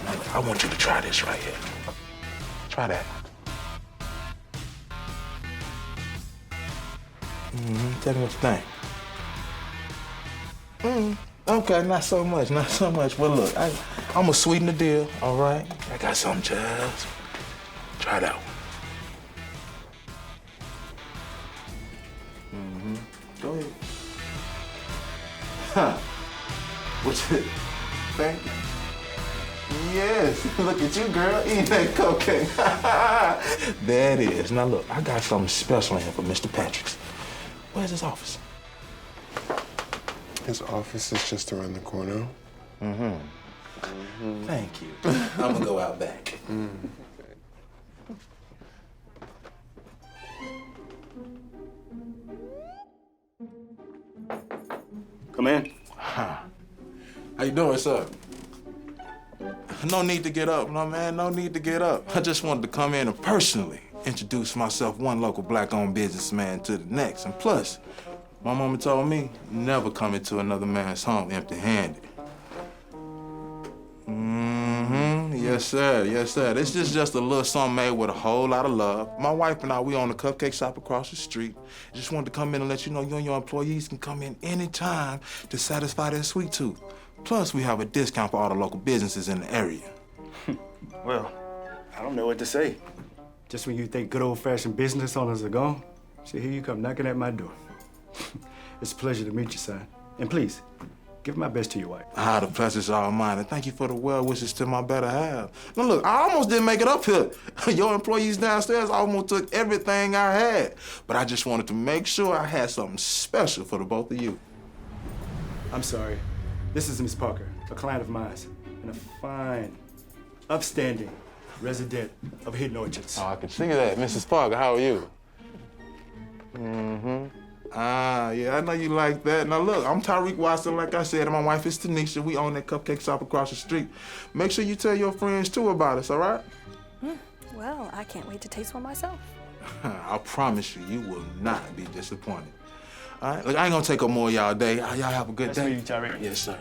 Now, I want you to try this right here. Try that. Tell me what you think. Okay, not so much. But look, I'm gonna sweeten the deal, all right? I got something just. Try that one. Go ahead. Huh. What you think? Yes. Look at you, girl, eating that cocaine. There it is. Now look, I got something special in here for Mr. Patrick's. Where's his office? His office is just around the corner. Thank you. I'm gonna go out back. Come in. How you doing, sir? No need to get up, no, man. No need to get up. I just wanted to come in and personally introduce myself, one local black-owned businessman to the next. And plus, my mama told me, never come into another man's home empty-handed. Yes, Yes, sir. Yes, sir. This is just a little something made with a whole lot of love. My wife and I, we own a cupcake shop across the street. Just wanted to come in and let you know you and your employees can come in anytime to satisfy their sweet tooth. Plus, we have a discount for all the local businesses in the area. Well, I don't know what to say. Just when you think good old-fashioned business owners are gone, see, here you come knocking at my door. It's a pleasure to meet you, son. And please, give my best to your wife. The pleasure's all mine, and thank you for the well wishes to my better half. Now look, I almost didn't make it up here. Your employees downstairs almost took everything I had. But I just wanted to make sure I had something special for the both of you. I'm sorry. This is Miss Parker, a client of mine, and a fine, upstanding resident of Hidden Orchards. Oh, I can see that. Mrs. Parker, how are you? Mm-hmm. Yeah, I know you like that. Now look, I'm Tyreek Watson, like I said, and my wife is Tanisha. We own that cupcake shop across the street. Make sure you tell your friends too about us, all right? Well, I can't wait to taste one myself. I promise you, you will not be disappointed. All right, look, I ain't gonna take up more of y'all day. Y'all have a good day. Nice to meet you, Tyreek. Yes, sir.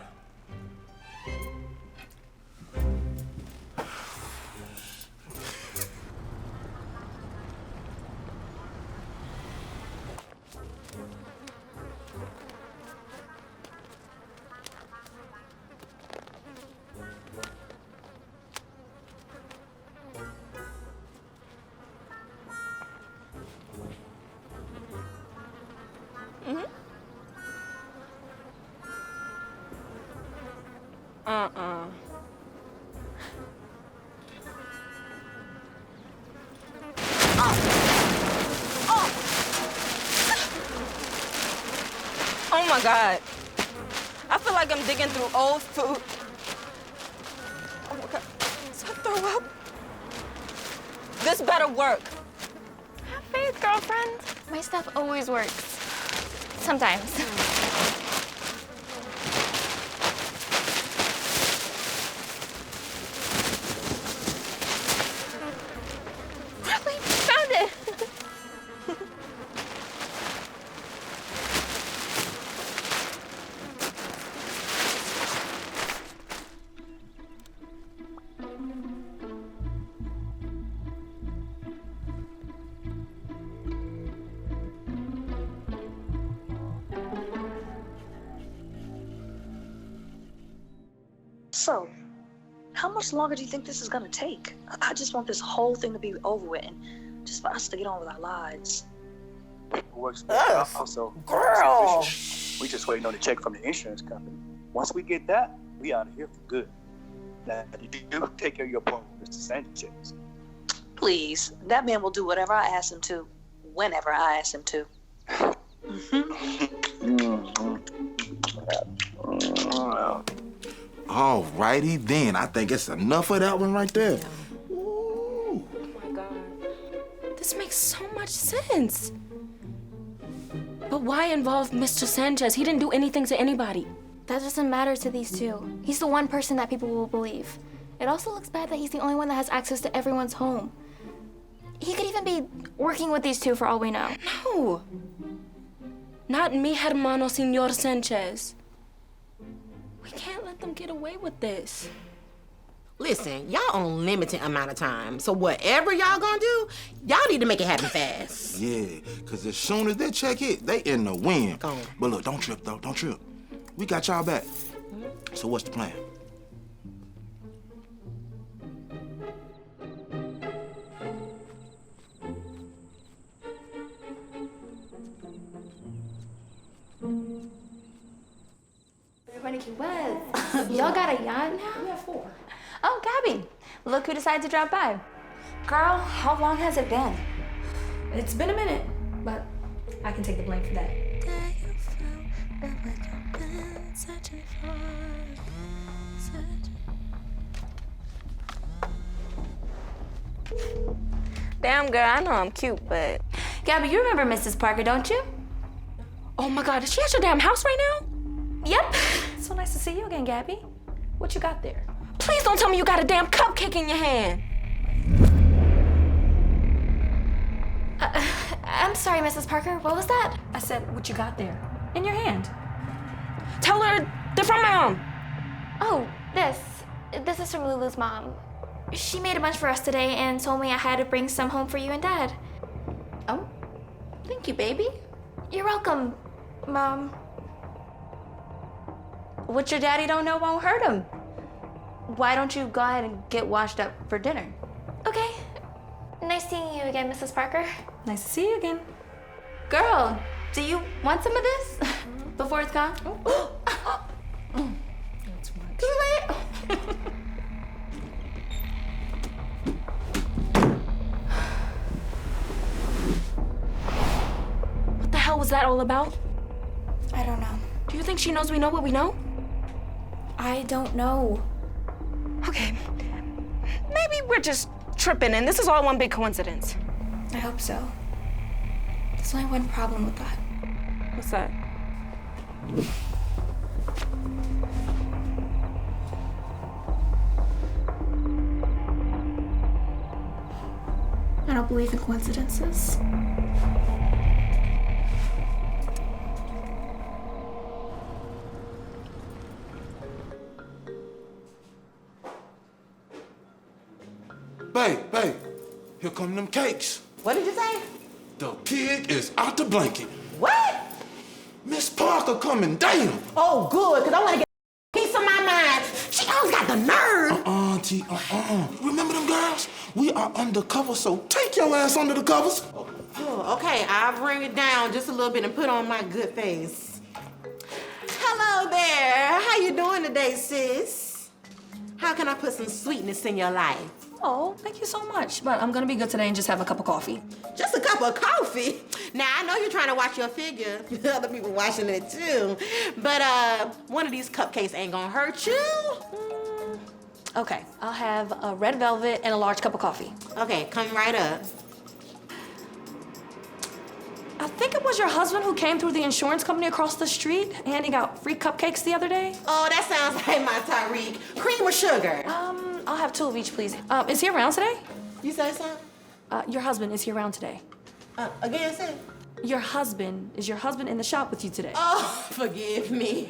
Oh my God. I feel like I'm digging through old food. Oh my God. So I throw up. This better work. Have faith, girlfriend. My stuff always works. Sometimes. Wait, found it. So, how much longer do you think this is gonna take? I just want this whole thing to be over with and just for us to get on with our lives. Works Us? also. Girl. We just waiting on the check from the insurance company. Once we get that, we out of here for good. Now, you do take care of your appointment with Mr. Sanchez. Please, that man will do whatever I ask him to, whenever I ask him to. All righty then. I think it's enough of that one right there. Oh my God. This makes so much sense. But why involve Mr. Sanchez? He didn't do anything to anybody. That doesn't matter to these two. He's the one person that people will believe. It also looks bad that he's the only one that has access to everyone's home. He could even be working with these two for all we know. No. Not mi hermano, Señor Sanchez. We can't let them get away with this. Listen, y'all on limited amount of time. So whatever y'all gonna do, y'all need to make it happen fast. Yeah, because as soon as that check hit, they in the wind. But look, don't trip, though. Don't trip. We got y'all back. So what's the plan? Everybody Key West. Y'all got a yacht now? We have 4. Oh, Gabby. Look who decided to drop by. Girl, how long has it been? It's been a minute, but I can take the blame for that. Damn, girl, I know I'm cute, but... Gabby, you remember Mrs. Parker, don't you? Oh my God, is she at your damn house right now? Yep. So nice to see you again, Gabby. What you got there? Please don't tell me you got a damn cupcake in your hand. I'm sorry, Mrs. Parker. What was that? I said, what you got there? In your hand. Tell her they're from my mom. Oh, this is from Lulu's mom. She made a bunch for us today and told me I had to bring some home for you and Dad. Oh, thank you, baby. You're welcome, Mom. What your daddy don't know won't hurt him. Why don't you go ahead and get washed up for dinner? Okay. Nice seeing you again, Mrs. Parker. Nice to see you again. Girl, do you want some of this before it's gone? Too late. What the hell was that all about? I don't know. Do you think she knows we know what we know? I don't know. Okay. Maybe we're just tripping and this is all one big coincidence. I hope so. There's only one problem with that. What's that? I don't believe in coincidences. Babe, here come them cakes. What did you say? The pig is out the blanket. What? Miss Parker coming, damn. Oh, good, because I want to get a piece of my mind. She always got the nerve. T, Remember them girls? We are undercover, so take your ass under the covers. Oh, okay, I'll bring it down just a little bit and put on my good face. Hello there. How you doing today, sis? How can I put some sweetness in your life? Oh, thank you so much. But I'm gonna be good today and just have a cup of coffee. Just a cup of coffee? Now, I know you're trying to watch your figure. Other people watching it too. But one of these cupcakes ain't gonna hurt you. Okay, I'll have a red velvet and a large cup of coffee. Okay, come right up. I think it was your husband who came through the insurance company across the street handing out free cupcakes the other day. Oh, that sounds like my Tyreek. Cream or sugar? I'll have 2 of each, please. Is he around today? You say something? Your husband, is he around today? Again, say? Is your husband in the shop with you today? Oh, forgive me.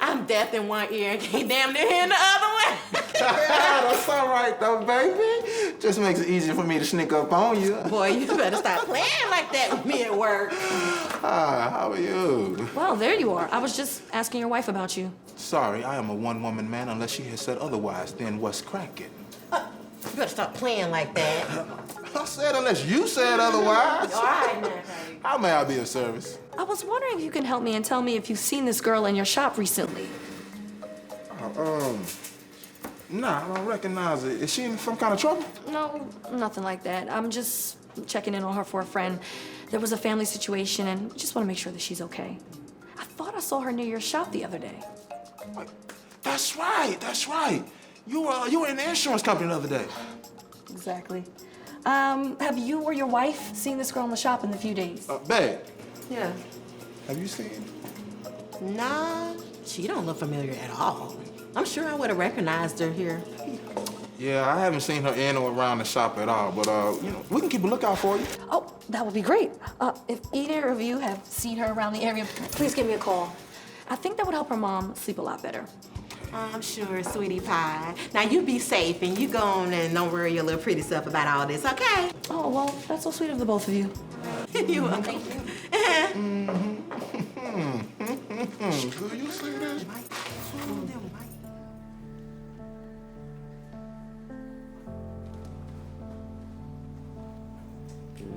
I'm deaf in one ear and can't damn near hear in the other one. That's all right, though, baby. Just makes it easier for me to sneak up on you. Boy, you better stop playing like that with me at work. Hi, how are you? Well, there you are. I was just asking your wife about you. Sorry, I am a one-woman man unless she has said otherwise. Then what's cracking? You better stop playing like that. I said unless you said otherwise. All right, now. How may I be of service? I was wondering if you can help me and tell me if you've seen this girl in your shop recently. Nah, I don't recognize it. Is she in some kind of trouble? No, nothing like that. I'm just checking in on her for a friend. There was a family situation and just want to make sure that she's okay. I thought I saw her near your shop the other day. Wait, that's right. You were in the insurance company the other day. Exactly. Have you or your wife seen this girl in the shop in a few days? Babe. Yeah. Have you seen? Nah, she don't look familiar at all. I'm sure I would have recognized her here. Yeah, I haven't seen her in or around the shop at all, but we can keep a lookout for you. Oh, that would be great. If either of you have seen her around the area, please give me a call. I think that would help her mom sleep a lot better. I'm sure, sweetie pie. Now, you be safe and you go on and don't worry your little pretty self about all this, okay? Oh, well, that's so sweet of the both of you. You're welcome. Do you see this?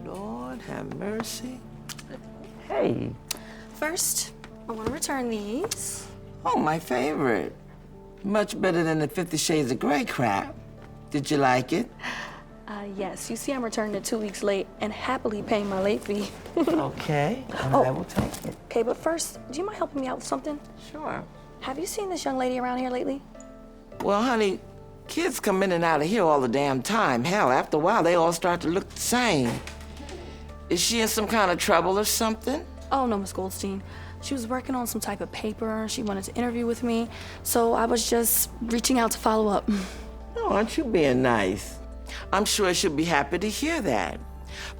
Lord have mercy. Hey. First, I want to return these. Oh, my favorite. Much better than the 50 Shades of Grey crap. Did you like it? Yes. You see, I'm returning it 2 weeks late and happily paying my late fee. Okay, I will take it. Okay, but first, do you mind helping me out with something? Sure. Have you seen this young lady around here lately? Well, honey, kids come in and out of here all the damn time. Hell, after a while, they all start to look the same. Is she in some kind of trouble or something? Oh, no, Miss Goldstein. She was working on some type of paper. She wanted to interview with me, so I was just reaching out to follow up. Oh, aren't you being nice? I'm sure she'll be happy to hear that.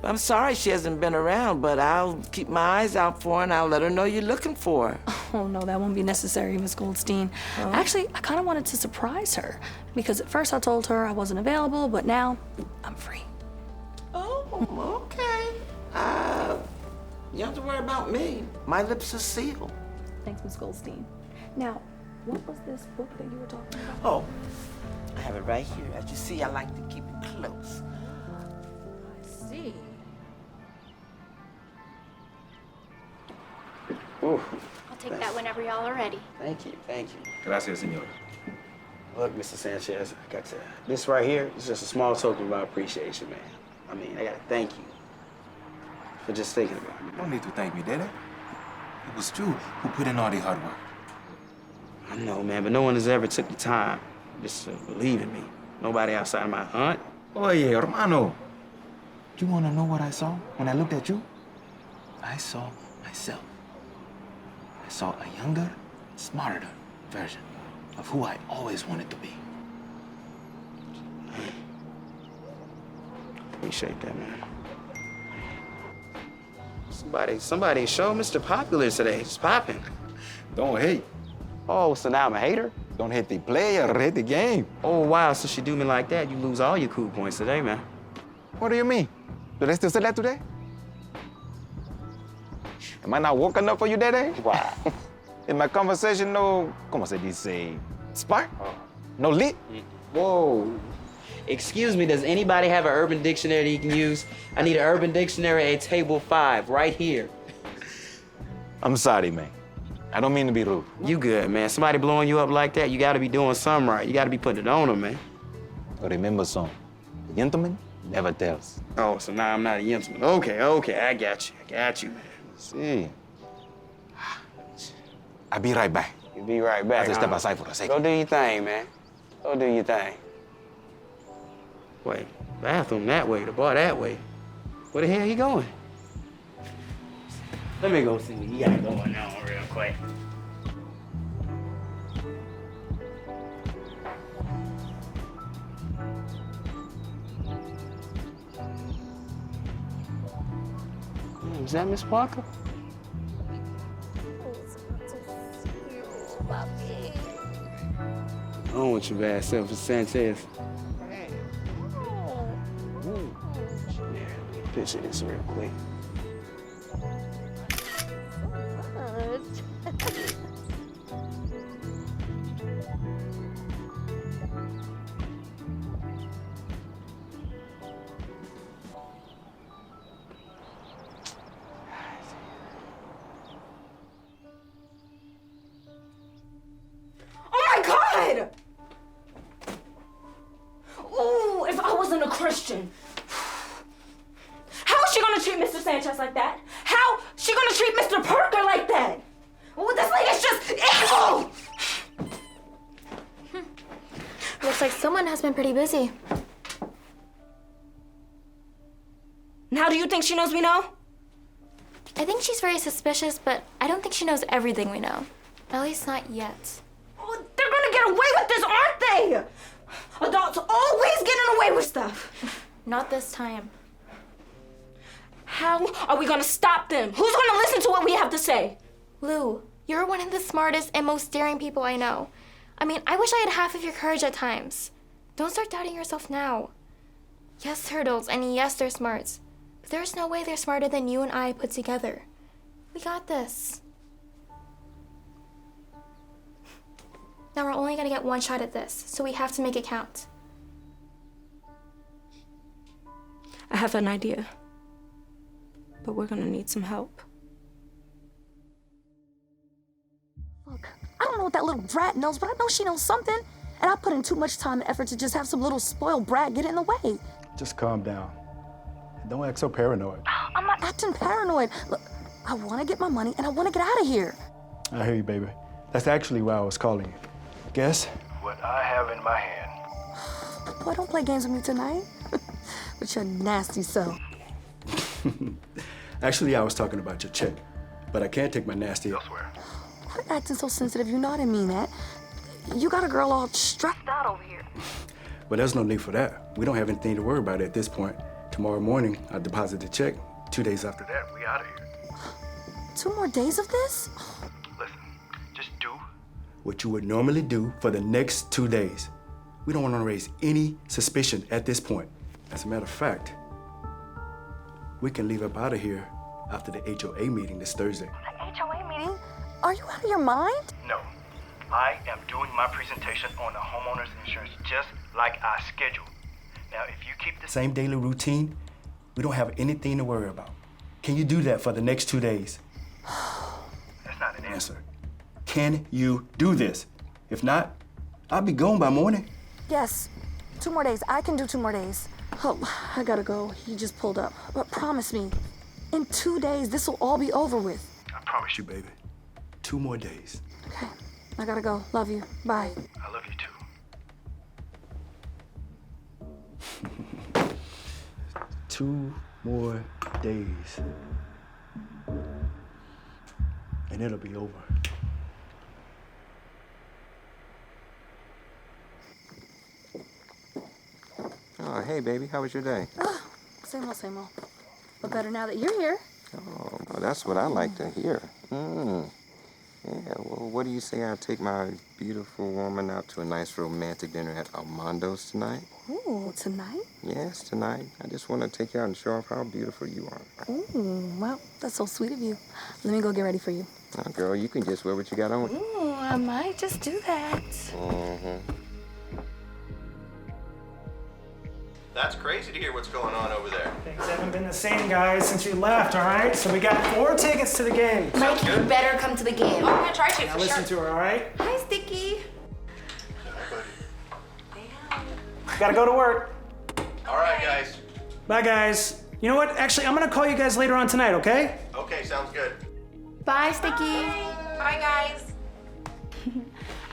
But I'm sorry she hasn't been around, but I'll keep my eyes out for her and I'll let her know you're looking for her. Oh, no, that won't be necessary, Miss Goldstein. Actually, I kind of wanted to surprise her because at first I told her I wasn't available, but now I'm free. Oh, okay. You don't have to worry about me. My lips are sealed. Thanks, Miss Goldstein. Now, what was this book that you were talking about? Oh, I have it right here. As you see, I like to keep it close. I see. Ooh. I'll take that whenever y'all are ready. Thank you, thank you. Gracias, senor. Look, Mr. Sanchez, I got to. This right here is just a small token of my appreciation, man. I mean, I gotta thank you for just thinking about me. You don't need to thank me, Dede. It was you who put in all the hard work. I know, man, but no one has ever took the time just to believe in me. Nobody outside my aunt. Oye, hermano. You want to know what I saw when I looked at you? I saw myself. I saw a younger, smarter version of who I always wanted to be. Appreciate that, man. Somebody show Mr. Popular today. It's popping. Don't hate. Oh, so now I'm a hater? Don't hate the player, hate the game. Oh, wow, so she do me like that, you lose all your cool points today, man. What do you mean? Did I still say that today? Am I not woke enough for you, Dede? Wow. In my conversation, no, ¿cómo se dice? Spark? No lit? Whoa. Excuse me, does anybody have an Urban Dictionary you can use? I need an Urban Dictionary at table 5, right here. I'm sorry, man. I don't mean to be rude. You good, man. Somebody blowing you up like that, you gotta be doing something right. You gotta be putting it on them, man. But remember something. The gentleman never tells. Oh, so now I'm not a gentleman. Okay, I got you, man. See. I'll be right back. You be right back, I have to step huh? aside for a second. Go do your thing, man. Go do your thing. Wait, bathroom that way, the bar that way. Where the hell he going? Let me go see what he got going on real quick. Is that Miss Parker? I don't want your bad self, Mr. Sanchez. Yeah, picture this real quick. Ooh, if I wasn't a Christian. How is she gonna treat Mr. Sanchez like that? How is she gonna treat Mr. Parker like that? Ooh, this lady's just evil! Looks like someone has been pretty busy. And how do you think she knows we know? I think she's very suspicious, but I don't think she knows everything we know. At least not yet. Oh, they're gonna get away with this, aren't they? Adults always getting away with stuff. Not this time. How are we gonna stop them? Who's gonna listen to what we have to say? Lou, you're one of the smartest and most daring people I know. I mean, I wish I had half of your courage at times. Don't start doubting yourself now. Yes, they're adults, and yes, they're smart. But there's no way they're smarter than you and I put together. We got this. Now we're only gonna get one shot at this, so we have to make it count. I have an idea, but we're gonna need some help. Look, I don't know what that little brat knows, but I know she knows something. And I put in too much time and effort to just have some little spoiled brat get in the way. Just calm down. Don't act so paranoid. I'm not acting paranoid. Look, I want to get my money and I want to get out of here. I hear you, baby. That's actually why I was calling you. Guess? What I have in my hand. Boy, don't play games with me tonight. With your nasty self. Actually, I was talking about your check, but I can't take my nasty elsewhere. Quit acting so sensitive. You know I didn't mean that. You got a girl all stressed out over here. But there's no need for that. We don't have anything to worry about at this point. Tomorrow morning, I deposit the check. 2 days after that, we out of here. 2 more days of this? Listen, just do what you would normally do for the next 2 days. We don't want to raise any suspicion at this point. As a matter of fact, we can leave up out of here after the HOA meeting this Thursday. HOA meeting? Are you out of your mind? No, I am doing my presentation on the homeowner's insurance just like I scheduled. Now, if you keep the same daily routine, we don't have anything to worry about. Can you do that for the next 2 days? That's not an answer. Can you do this? If not, I'll be gone by morning. Yes. 2 more days. I can do 2 more days. Oh, I gotta go. He just pulled up. But promise me, in 2 days, this will all be over with. I promise you, baby. 2 more days. Okay. I gotta go. Love you. Bye. I love you too. 2 more days. And it'll be over. Oh, hey, baby. How was your day? Same old, same old. But better now that you're here. Oh, well, that's what I like to hear. Yeah, well, what do you say I take my beautiful woman out to a nice romantic dinner at Armando's tonight? Ooh, tonight? Yes, tonight. I just want to take you out and show off how beautiful you are. Ooh, well, that's so sweet of you. Let me go get ready for you. Oh, girl, you can just wear what you got on. Ooh, I might just do that. That's crazy to hear what's going on over there. Things haven't been the same, guys, since you left, all right? So we got 4 tickets to the game. Mike, you better come to the game. I'm gonna try to, Now for listen sure. to her, all right? Hi, Sticky. Gotta go to work. All right, guys. Bye, guys. You know what? Actually, I'm gonna call you guys later on tonight, okay? Okay, sounds good. Bye, Sticky. Bye, guys.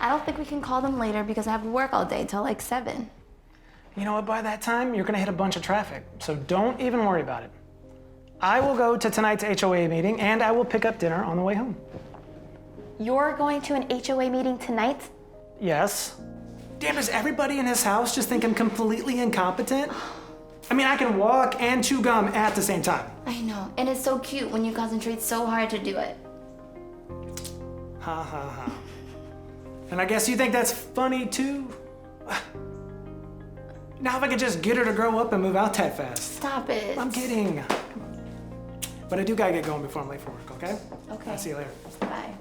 I don't think we can call them later because I have work all day till like 7. You know what? By that time, you're gonna hit a bunch of traffic, so don't even worry about it. I will go to tonight's HOA meeting, and I will pick up dinner on the way home. You're going to an HOA meeting tonight? Yes. Damn, does everybody in this house just think I'm completely incompetent? I mean, I can walk and chew gum at the same time. I know, and it's so cute when you concentrate so hard to do it. Ha ha ha. And I guess you think that's funny too? Now if I could just get her to grow up and move out that fast. Stop it. I'm kidding. But I do gotta get going before I'm late for work, okay? Okay. I'll see you later. Bye.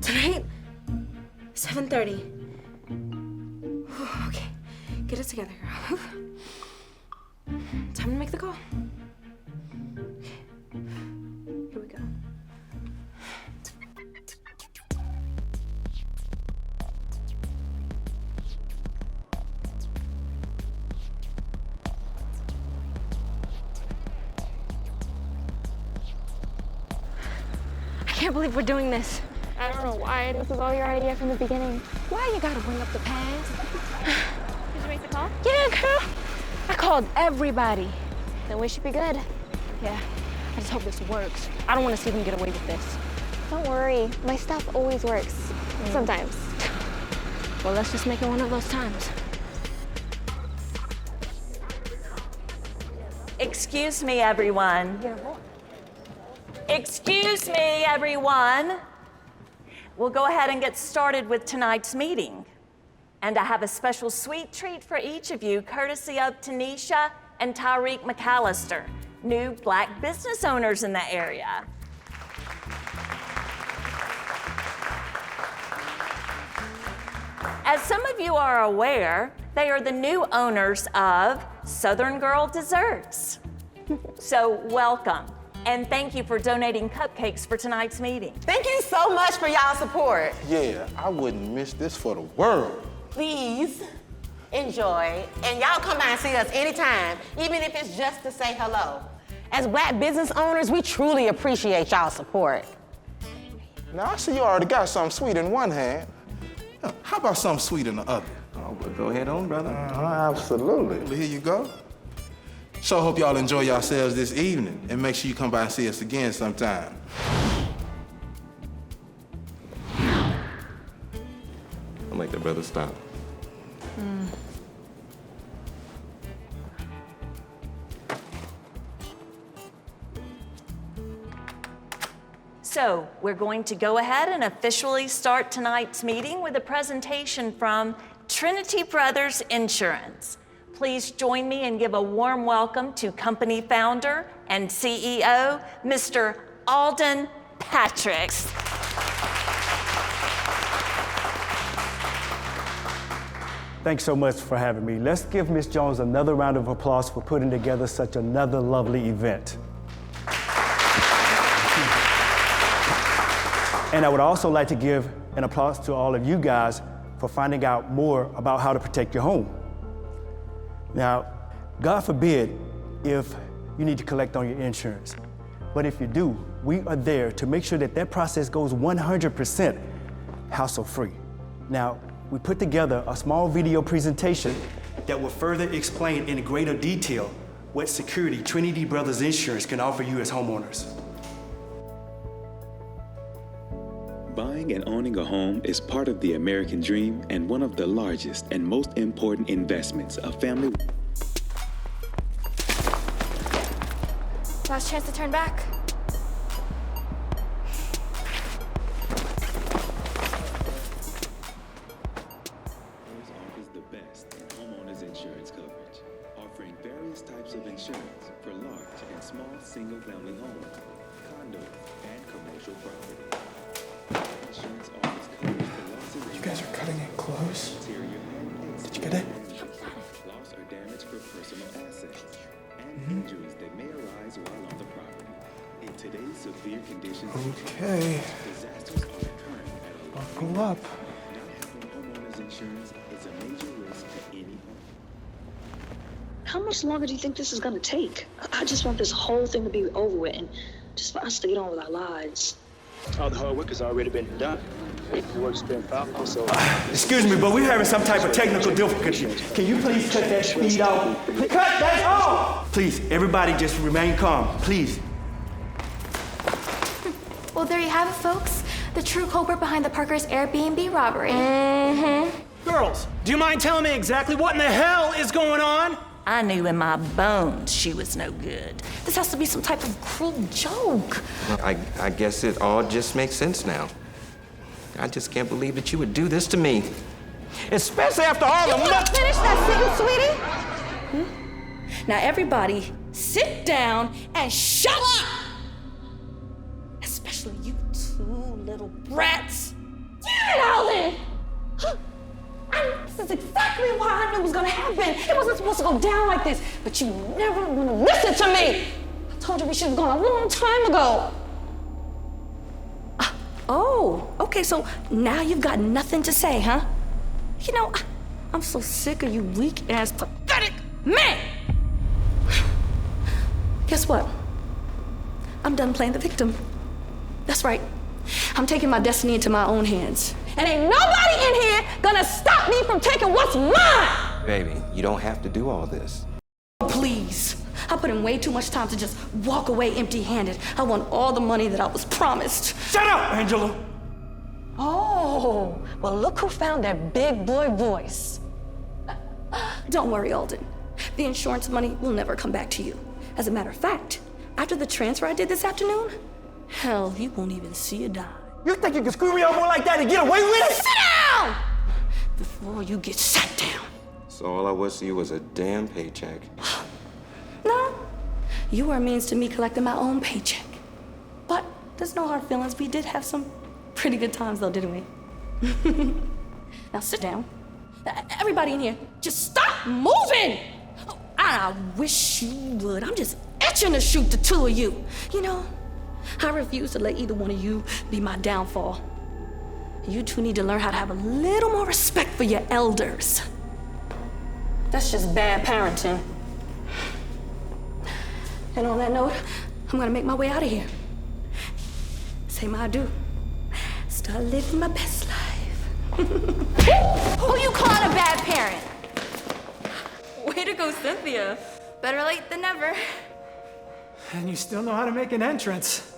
Tonight, 7:30. Okay, get it together, girl. Time to make the call. Okay, here we go. I can't believe we're doing this. I don't know why. This was all your idea from the beginning. Why you gotta bring up the past? Did you make the call? Yeah, girl. I called everybody. Then we should be good. Yeah, I just hope this works. I don't want to see them get away with this. Don't worry. My stuff always works. Sometimes. Well, let's just make it one of those times. Excuse me, everyone. Excuse me, everyone. We'll go ahead and get started with tonight's meeting. And I have a special sweet treat for each of you, courtesy of Tanisha and Tyreek McAllister, new Black business owners in the area. As some of you are aware, they are the new owners of Southern Girl Desserts. So welcome, and thank you for donating cupcakes for tonight's meeting. Thank you so much for y'all support. Yeah, I wouldn't miss this for the world. Please enjoy, and y'all come by and see us anytime, even if it's just to say hello. As Black business owners, we truly appreciate y'all support. Now, I see you already got something sweet in one hand. How about something sweet in the other? Oh, well, go ahead on, brother. Absolutely. Well, here you go. So hope y'all enjoy yourselves this evening, and make sure you come by and see us again sometime. I'll make the brother stop. So we're going to go ahead and officially start tonight's meeting with a presentation from Trinity Brothers Insurance. Please join me and give a warm welcome to company founder and CEO, Mr. Alden Patricks. Thanks so much for having me. Let's give Ms. Jones another round of applause for putting together such another lovely event. And I would also like to give an applause to all of you guys for finding out more about how to protect your home. Now, God forbid if you need to collect on your insurance, but if you do, we are there to make sure that that process goes 100% hassle-free. Now, we put together a small video presentation that will further explain in greater detail what security Trinity Brothers Insurance can offer you as homeowners. Buying and owning a home is part of the American dream and one of the largest and most important investments a family. Last chance to turn back. Offers the best in homeowners insurance coverage, offering various types of insurance for large and small single-family homes, condos, and commercial property. Insurance offers coverage for losses. You guys are cutting it close. Did you get it? Loss or damage for personal assets and injuries that may arise while on the property. In today's severe conditions, Okay. disasters are occurring at a Buckle up. Not having homeowners insurance is a major risk to any home. How much longer do you think this is gonna take? I just want this whole thing to be over with and just for us to get on with our lives. All the hard work has already been done. The work's been powerful, so... Excuse me, but we're having some type of technical difficulty. Can you please cut that speed out? Cut that off! Please, everybody just remain calm, please. Well, there you have it, folks. The true culprit behind the Parker's Airbnb robbery. Girls, do you mind telling me exactly what in the hell is going on? I knew in my bones she was no good. This has to be some type of cruel joke. I guess it all just makes sense now. I just can't believe that you would do this to me. Especially after all the money. Finish that sentence, sweetie. Now, everybody, sit down and shut up! Especially you two little brats. Damn it, Alden! This is exactly why I knew it was gonna happen. It wasn't supposed to go down like this, but you never wanna listen to me. I told you we should have gone a long time ago. Oh, okay, so now you've got nothing to say, huh? You know, I'm so sick of you weak-ass, pathetic men! Guess what? I'm done playing the victim. That's right. I'm taking my destiny into my own hands. And ain't nobody in here gonna stop me from taking what's mine! Baby, you don't have to do all this. Please. I put in way too much time to just walk away empty-handed. I want all the money that I was promised. Shut up, Angela! Oh, well, look who found that big boy voice. Don't worry, Alden. The insurance money will never come back to you. As a matter of fact, after the transfer I did this afternoon, hell, you won't even see a dime. You think you can screw me over like that and get away with it? Sit down! Before you get sat down. So all I was to you was a damn paycheck. No, you were a means to me collecting my own paycheck. But there's no hard feelings. We did have some pretty good times though, didn't we? Now sit down. Everybody in here, just stop moving! Oh, I wish you would. I'm just itching to shoot the two of you. You know, I refuse to let either one of you be my downfall. You two need to learn how to have a little more respect for your elders. That's just bad parenting. And on that note, I'm gonna make my way out of here. Say my adieu. Start living my best life. Who you calling a bad parent? Way to go, Cynthia. Better late than never. And you still know how to make an entrance.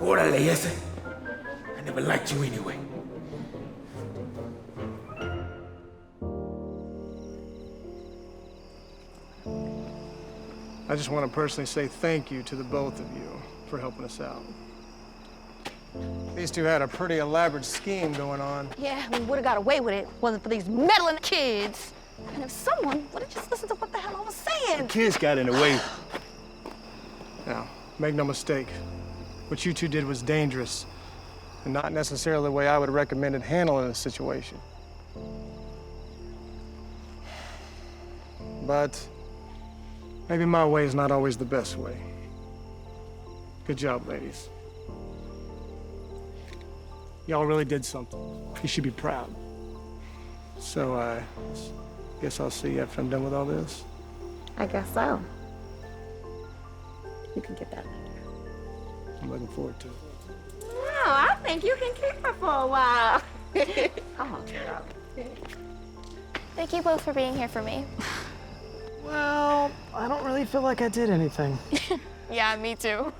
Órale, ese. I never liked you anyway. I just want to personally say thank you to the both of you for helping us out. These two had a pretty elaborate scheme going on. Yeah, we would have got away with it wasn't for these meddling kids. And if someone would have just listened to what the hell I was saying. The kids got in the way. Now, make no mistake, what you two did was dangerous and not necessarily the way I would have recommended handling a situation. But maybe my way is not always the best way. Good job, ladies. Y'all really did something. You should be proud. So I guess I'll see you after I'm done with all this. I guess so. You can get that later. I'm looking forward to it. No, I think you can keep her for a while. Oh, Thank you both for being here for me. Well, I don't really feel like I did anything. Yeah, me too.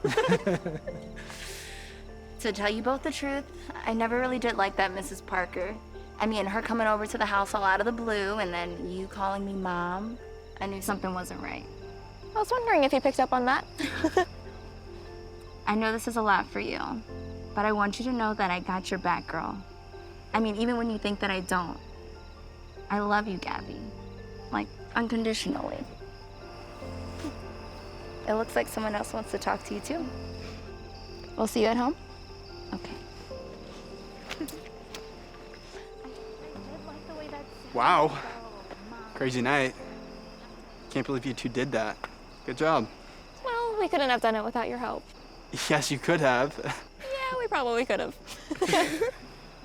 To tell you both the truth, I never really did like that Mrs. Parker. I mean, her coming over to the house all out of the blue and then you calling me Mom. I knew something wasn't right. I was wondering if you picked up on that. I know this is a lot for you, but I want you to know that I got your back, girl. I mean, even when you think that I don't. I love you, Gabby. Like, unconditionally. It looks like someone else wants to talk to you, too. We'll see you at home. Okay. Wow. Crazy night. Can't believe you two did that. Good job. Well, we couldn't have done it without your help. Yes, you could have. Yeah, we probably could have.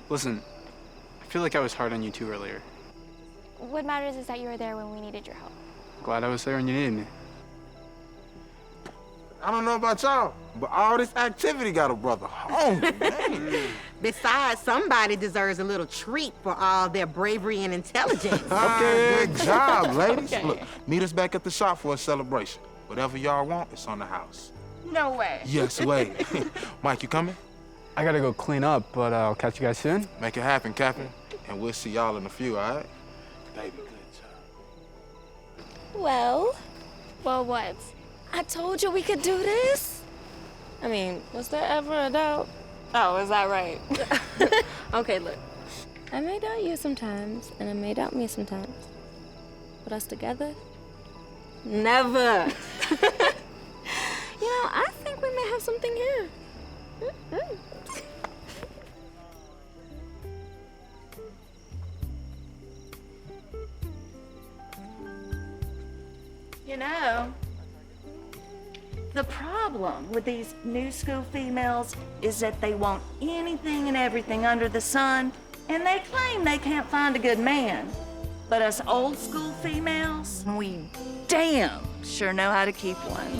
Listen, I feel like I was hard on you two earlier. What matters is that you were there when we needed your help. Glad I was there when you needed me. I don't know about y'all, but all this activity got a brother hungry, man. Besides, somebody deserves a little treat for all their bravery and intelligence. Okay, good job, ladies. Okay. Look, meet us back at the shop for a celebration. Whatever y'all want, it's on the house. No way. Yes, way. Mike, you coming? I gotta go clean up, but I'll catch you guys soon. Make it happen, Captain. And we'll see y'all in a few, all right? Baby, good job. Well, what? I told you we could do this. I mean, was there ever a doubt? Oh, is that right? Okay, look. I may doubt you sometimes, and I may doubt me sometimes. But us together? Never. You know, I think we may have something here. You know, the problem with these new school females is that they want anything and everything under the sun, and they claim they can't find a good man. But us old school females, we damn sure know how to keep one.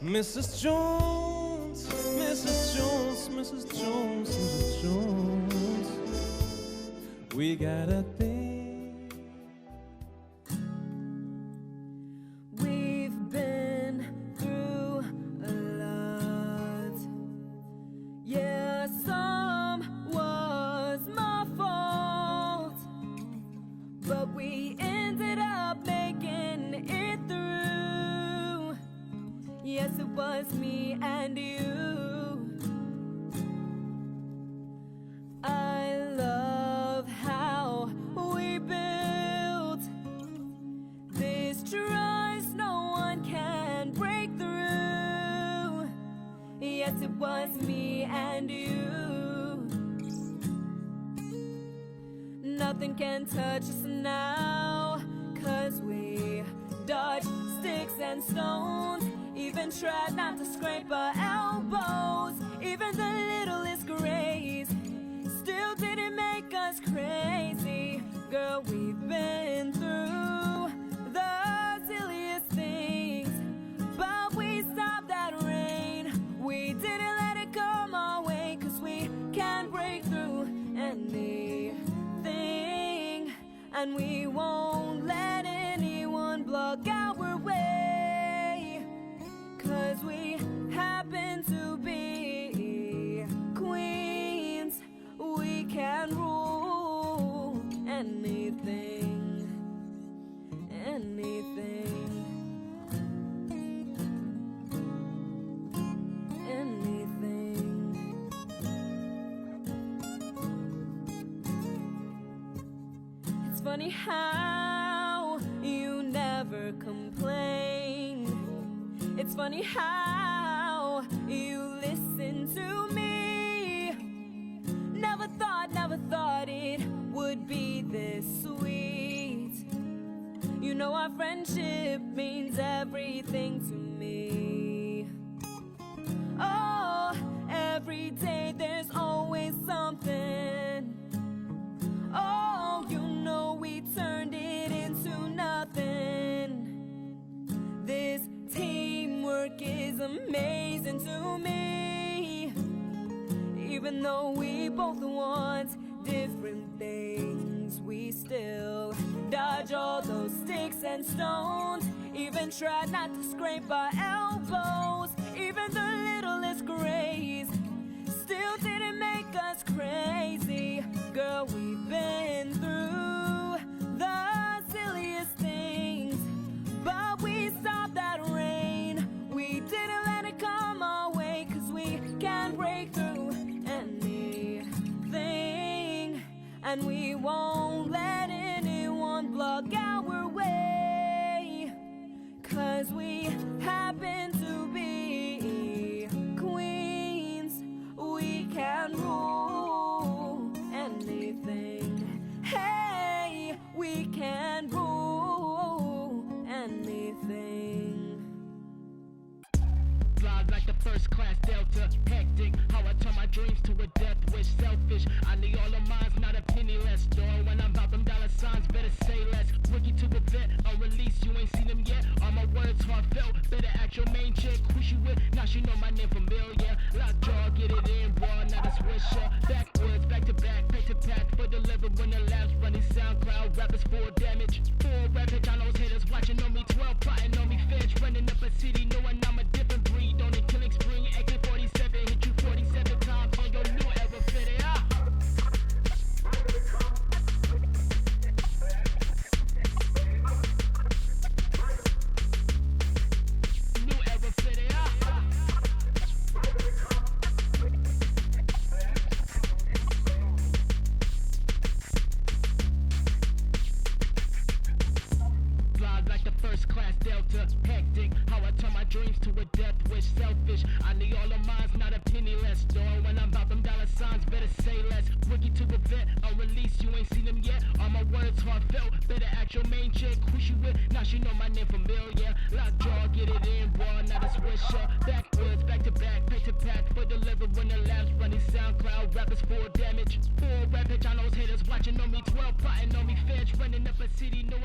Mrs. Jones, Mrs. Jones, Mrs. Jones, Mrs. Jones. We got a thing. We've been through a lot. Yeah, some was my fault, but we ended up making it through. Yes, it was me and you. I love how we built this trust no one can break through. Yes, it was me and you. Nothing can touch us now, 'cause we dodged sticks and stones. even tried not to scrape our elbows. Even the littlest graze still didn't make us crazy. Girl, we've been through the silliest things, but we stopped that rain. We didn't let it come our way, 'cause we can't break through anything, and we won't let anyone block our way, 'cause we happen to be queens. We can rule anything, anything, anything. It's funny how you never complain. It's funny how you listen to me. Never thought it would be this sweet. You know our friendship means everything to me. Oh, every day there's always something. Oh, you know we turned it into nothing. This teamwork is amazing to me. Even though we both want different things, we still dodge all those sticks and stones. Even try not to scrape our elbows. Even the littlest graze still didn't make us crazy. Girl, we've been through the silliest things, but we stopped that rain. We didn't let it come our way, 'cause we can't break through anything, and we won't let anyone block our way, 'cause we happen to be queens. We can rule anything. Hey, we can rule anything. Fly like the first class Delta, hectic. How I turn my dreams to a death wish, selfish. I need all of mine, not a penny less. Door when I'm about them dollar signs, better say less. Rookie to the vet, on release, you ain't seen them yet. All my words heartfelt, better act your main chick. Who she with? Now she know my name familiar. Lockjaw, get it in, raw, not a swisher. Backwards, back to back, pack to pack, for deliver when the labs running SoundCloud. Rappers full damage, full rapid. I know haters watching on me, 12 plotting on me. Feds running up a city, knowing I'm a different breed. On a killing spree, AK-47, hit you 47 times on your new era fitted out. New era fitted out. Fly like the first class Delta, hectic. How I turn my dreams to a death wish, selfish. I need all of mine, not a penny less. Door when I'm about them dollar signs, better say less. Rookie to the vet, on release, you ain't seen them yet. All my words heartfelt, better act your main chick. Who she with? Now she know my name familiar. Lockjaw, get it in, raw, not a swisher. Backwards, back to back, pack to pack, for deliver when the labs running SoundCloud. Rappers full damage, full rapid. I know haters watching on me, 12 plotting on me. Feds running up a city, no